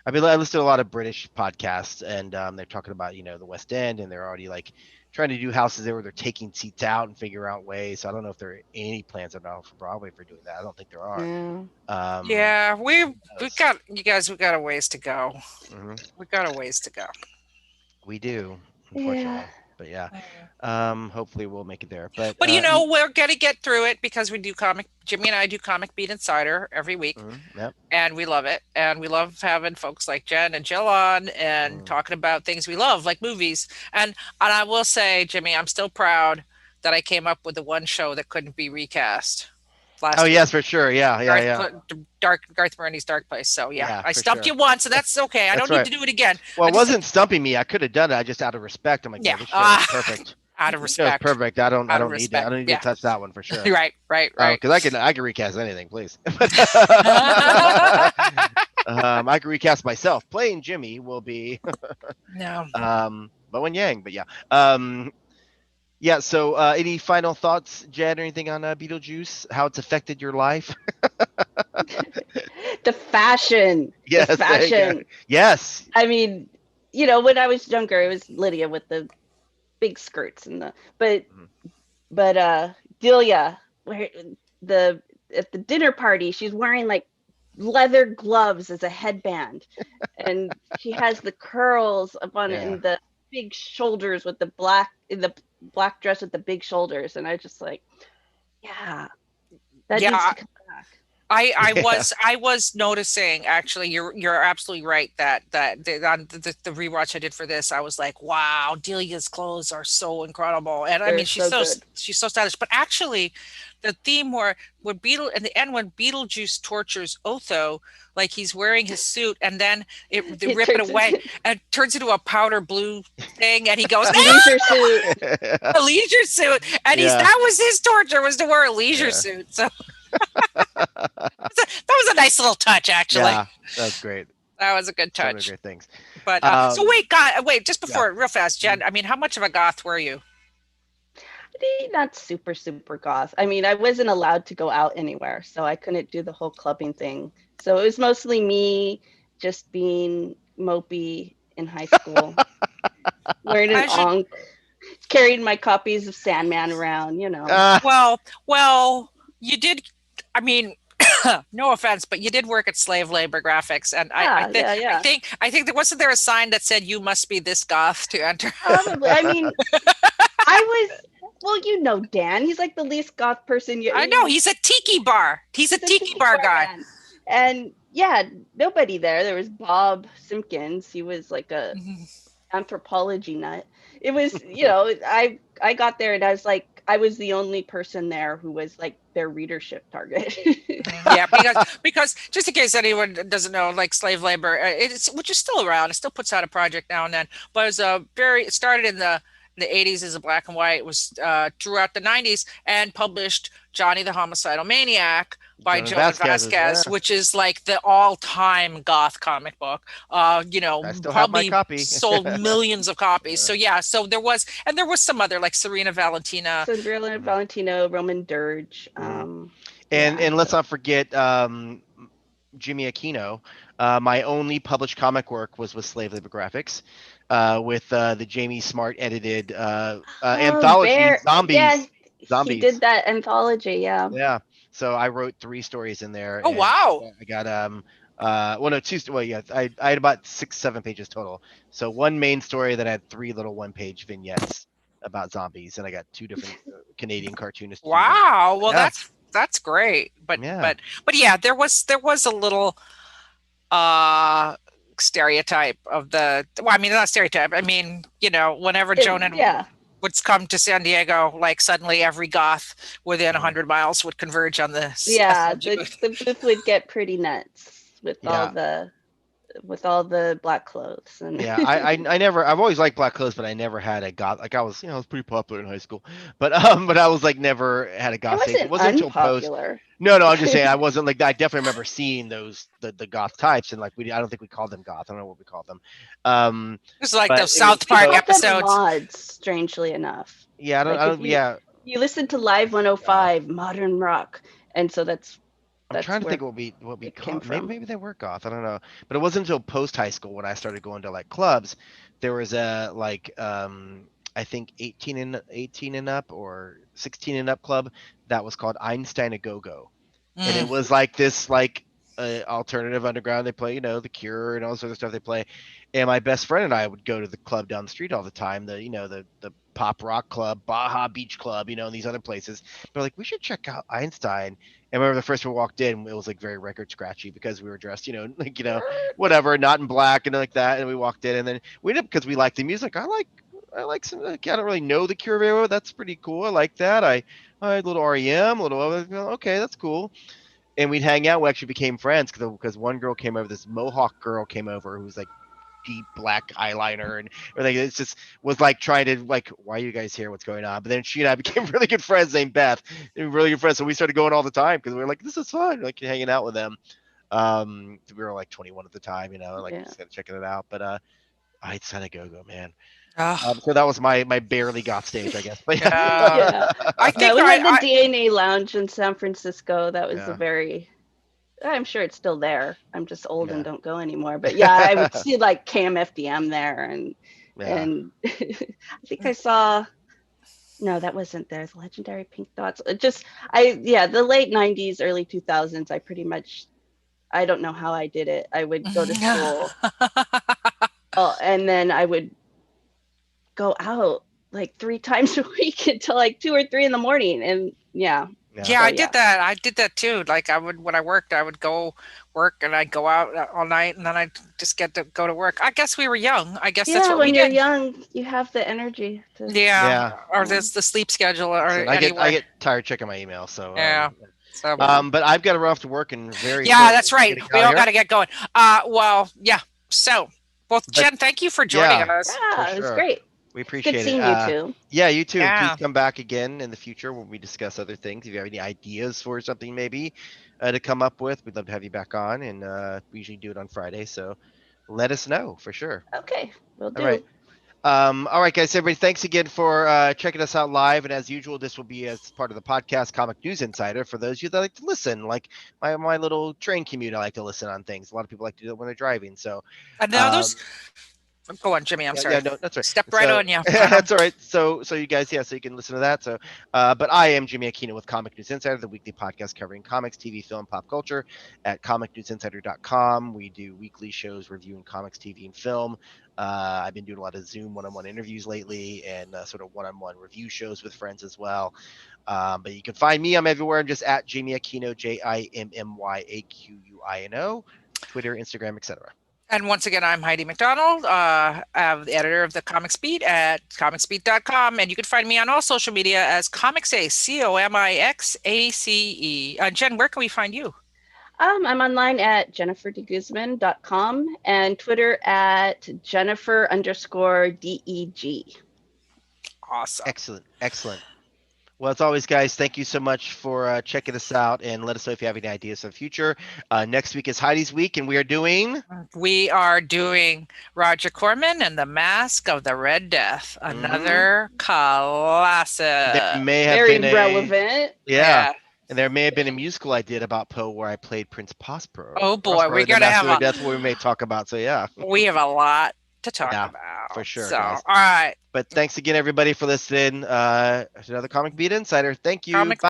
Speaker 1: I mean, I listened to a lot of British podcasts, and they're talking about, the West End, and they're already like trying to do houses there where they're taking seats out and figure out ways. So I don't know if there are any plans at all for Broadway for doing that. I don't think there are.
Speaker 4: Yeah.
Speaker 2: Yeah, we've got you guys. We got a ways to go. We got a ways to go.
Speaker 1: We do, unfortunately.
Speaker 4: Yeah.
Speaker 1: But yeah, hopefully we'll make it there. But
Speaker 2: we're gonna get through it because we do Jimmy and I do Comic Beat Insider every week,
Speaker 1: yep.
Speaker 2: and we love it. And we love having folks like Jen and Jill on and talking about things we love, like movies. And I will say, Jimmy, I'm still proud that I came up with the one show that couldn't be recast.
Speaker 1: Oh yes, for sure. Yeah.
Speaker 2: Garth Marenghi's Dark Place. So yeah, I
Speaker 1: for
Speaker 2: stumped
Speaker 1: sure.
Speaker 2: you once, and that's okay. I don't need to do it again.
Speaker 1: Well, it wasn't stumping me. I could have done it. I just out of respect. I'm like, this show is perfect.
Speaker 2: Out of respect.
Speaker 1: Perfect. I don't need to touch that one for sure.
Speaker 2: Right.
Speaker 1: Because I can recast anything, please. I can recast myself. Playing Jimmy will be
Speaker 2: no.
Speaker 1: Bowen Yang, but yeah. Yeah, so any final thoughts, Jed, or anything on Beetlejuice? How it's affected your life?
Speaker 4: The fashion.
Speaker 1: Yes.
Speaker 4: The fashion.
Speaker 1: Yes.
Speaker 4: I mean, when I was younger, it was Lydia with the big skirts and but Delia, where at the dinner party, she's wearing like leather gloves as a headband, and she has the curls up on it and the big shoulders with the black dress with the big shoulders, and I just like, that needs to come back.
Speaker 2: I was noticing, actually, you're absolutely right that on the rewatch I did for this, I was like, wow, Delia's clothes are so incredible, and I mean she's so stylish. But actually, the theme where in the end when Beetlejuice tortures Otho, like he's wearing his suit, and then they rip it away and it turns into a powder blue thing, and he goes,
Speaker 4: leisure suit,
Speaker 2: a leisure suit, and that was his torture, was to wear a leisure suit. So. That was a nice little touch, actually.
Speaker 1: Yeah, that's great.
Speaker 2: That was a good touch.
Speaker 1: Some great things.
Speaker 2: But so wait, just before, real fast, Jen. I mean, how much of a goth were you?
Speaker 4: Not super goth. I mean, I wasn't allowed to go out anywhere, so I couldn't do the whole clubbing thing. So it was mostly me just being mopey in high school, wearing an onk, carrying my copies of Sandman around.
Speaker 2: Well, you did. I mean, no offense, but you did work at Slave Labor Graphics, and I think there wasn't there a sign that said you must be this goth to enter.
Speaker 4: Probably. I mean, well, Dan. He's like the least goth person.
Speaker 2: I know. He's a tiki bar. He's a tiki bar guy.
Speaker 4: Man. And nobody there. There was Bob Simpkins. He was like a anthropology nut. It was, I got there and I was like, I was the only person there who was like their readership target.
Speaker 2: Yeah, because just in case anyone doesn't know, like Slave Labor, which is still around, it still puts out a project now and then, but it started in the 80s as a black and white. It was throughout the 90s and published Johnny the Homicidal Maniac by Joan Vasquez, which is like the all-time goth comic book.
Speaker 1: I still have my copy.
Speaker 2: Sold millions of copies. So so there was some other like Serena Valentino,
Speaker 4: Roman Dirge.
Speaker 1: And let's not forget Jimmy Aquino. My only published comic work was with Slave Labor Graphics, with the Jamie Smart edited anthology Zombies.
Speaker 4: Yeah, Zombies. He did that anthology,
Speaker 1: Yeah. So I wrote 3 stories in there.
Speaker 2: Oh wow!
Speaker 1: I got Well, no, two. Well, yeah, I had about 6, 7 pages total. So one main story that had 3 little 1-page vignettes about zombies, and I got 2 different Canadian cartoonists. To do them.
Speaker 2: Wow. Well,
Speaker 1: Yeah,
Speaker 2: that's great.
Speaker 1: yeah.
Speaker 2: But yeah, there was a little uh stereotype of the, well, I mean, not stereotype. I mean, whenever Jonah
Speaker 4: Yeah.
Speaker 2: would come to San Diego, like suddenly every goth within 100 miles would converge on the
Speaker 4: Yeah,
Speaker 2: SLG booth.
Speaker 4: the booth would get pretty nuts with
Speaker 1: Yeah.
Speaker 4: all the black clothes and
Speaker 1: Yeah, I've always liked black clothes, but I never had a goth. Like I was, I was pretty popular in high school, but but I was like never had a
Speaker 4: I
Speaker 1: goth stage. It
Speaker 4: wasn't
Speaker 1: wasn't until post.
Speaker 4: unpopular.
Speaker 1: No, I'm just saying I wasn't like I definitely remember seeing those the goth types, and like I don't think we called them goth. I don't know what we called them.
Speaker 2: It's like
Speaker 1: But
Speaker 2: those
Speaker 1: it was,
Speaker 2: South Park
Speaker 4: Called them
Speaker 2: episodes.
Speaker 4: mods, strangely enough.
Speaker 1: yeah,
Speaker 4: Like
Speaker 1: I
Speaker 4: if
Speaker 1: don't, yeah.
Speaker 4: you listen to Live 105 modern rock, and so that's
Speaker 1: I'm trying to
Speaker 4: where
Speaker 1: think what we
Speaker 4: it came
Speaker 1: called. Maybe
Speaker 4: from.
Speaker 1: they were goth. I don't know. But it wasn't until post high school when I started going to like clubs. There was a like I think 18 and up or 16 and up club that was called Einstein a Go Go, and it
Speaker 2: Mm.
Speaker 1: was like this like alternative underground. They play The Cure and all this other stuff they play. And my best friend and I would go to the club down the street all the time. The pop rock club, Baja Beach Club, and these other places. But like we should check out Einstein. And I remember the first time we walked in, it was like very record scratchy because we were dressed, like whatever, not in black and like that. And we walked in, and then we ended up because we liked the music. I like some. Like, I don't really know the Cure very well. That's pretty cool. I like that. I had a little REM, a little other. Okay, that's cool. And we'd hang out. We actually became friends because one girl came over. This Mohawk girl came over who was like deep black eyeliner and everything. It's just was like trying to like, why are you guys here? What's going on? But then she and I became really good friends named Beth. And really good friends. So we started going all the time because we were like, this is fun, like hanging out with them. We were like 21 at the time, like
Speaker 4: Yeah.
Speaker 1: just kind of checking it out. But I decided to go man.
Speaker 2: Oh,
Speaker 1: So that was my barely goth stage, I guess. But
Speaker 2: yeah.
Speaker 4: Yeah.
Speaker 2: I
Speaker 4: No,
Speaker 2: think
Speaker 4: we had the
Speaker 2: I
Speaker 4: DNA Lounge in San Francisco. That was
Speaker 1: Yeah.
Speaker 4: a very, I'm sure it's still there. I'm just old and
Speaker 1: Yeah.
Speaker 4: don't go anymore. But yeah, I would see like KMFDM there, and
Speaker 1: Yeah.
Speaker 4: and I think I saw. No, that wasn't there. The Legendary Pink Dots. The late '90s, early 2000s. I pretty much, I don't know how I did it. I would go to school, and then I would go out like 3 times a week until like 2 or 3 in the morning, and yeah.
Speaker 2: Yeah, I did that. I did that too. Like when I worked, I would go work and I'd go out all night, and then I'd just get to go to work. I guess we were young. I guess that's
Speaker 4: Yeah,
Speaker 2: what we
Speaker 4: when you're
Speaker 2: did.
Speaker 4: young, you have the energy to.
Speaker 2: Yeah. Or there's the sleep schedule or
Speaker 1: So I
Speaker 2: anywhere.
Speaker 1: get tired checking my email. So
Speaker 2: Yeah. So
Speaker 1: but I've got to run off to work and very
Speaker 2: yeah,
Speaker 1: shortly.
Speaker 2: that's right. We all got to get going. Well, yeah. So, well, Jen, thank you for joining
Speaker 1: yeah.
Speaker 2: us.
Speaker 4: Yeah, it was
Speaker 1: sure.
Speaker 4: great.
Speaker 1: We appreciate
Speaker 4: Good
Speaker 1: it.
Speaker 4: seeing you too.
Speaker 1: Yeah, you too.
Speaker 2: Yeah.
Speaker 1: Please come back again in the future when we discuss other things. If you have any ideas for something maybe to come up with, we'd love to have you back on. And we usually do it on Friday, so let us know for sure.
Speaker 4: Okay, we'll do.
Speaker 1: All right. All right, guys. Everybody, thanks again for checking us out live. And as usual, this will be as part of the podcast Comic News Insider for those of you that like to listen. Like my little train commute, I like to listen on things. A lot of people like to do it when they're driving. So
Speaker 2: And now those. Go on, Jimmy. I'm sorry.
Speaker 1: Yeah, no, that's right.
Speaker 2: Step right on you.
Speaker 1: That's all right. So you guys, so you can listen to that. So, but I am Jimmy Aquino with Comic News Insider, the weekly podcast covering comics, TV, film, pop culture at comicnewsinsider.com. We do weekly shows reviewing comics, TV, and film. I've been doing a lot of Zoom one-on-one interviews lately and sort of one-on-one review shows with friends as well. But you can find me. I'm everywhere. I'm just at Jimmy Aquino, JIMMYAQUINO, Twitter, Instagram, etc.
Speaker 2: And once again, I'm Heidi McDonald, I'm the editor of the Comics Beat at comicsbeat.com. And you can find me on all social media as Comixace, COMIXACE. Jen, where can we find you?
Speaker 4: I'm online at jenniferdeguzman.com and Twitter at Jennifer_DEG.
Speaker 2: Awesome.
Speaker 1: Excellent. Well, as always, guys, thank you so much for checking us out, and let us know if you have any ideas for the future. Next week is Heidi's week, and we are doing
Speaker 2: Roger Corman and the Mask of the Red Death, another classic.
Speaker 1: There may have
Speaker 4: Very
Speaker 1: been
Speaker 4: relevant.
Speaker 1: Yeah. And there may have been a musical I did about Poe where I played Prince Prospero.
Speaker 2: Oh boy, we're gonna have
Speaker 1: that's what we may talk about. So yeah,
Speaker 2: we have a lot to talk about
Speaker 1: for sure.
Speaker 2: So
Speaker 1: guys.
Speaker 2: all right,
Speaker 1: but thanks again, everybody, for listening. To another Comic Beat Insider. Thank you.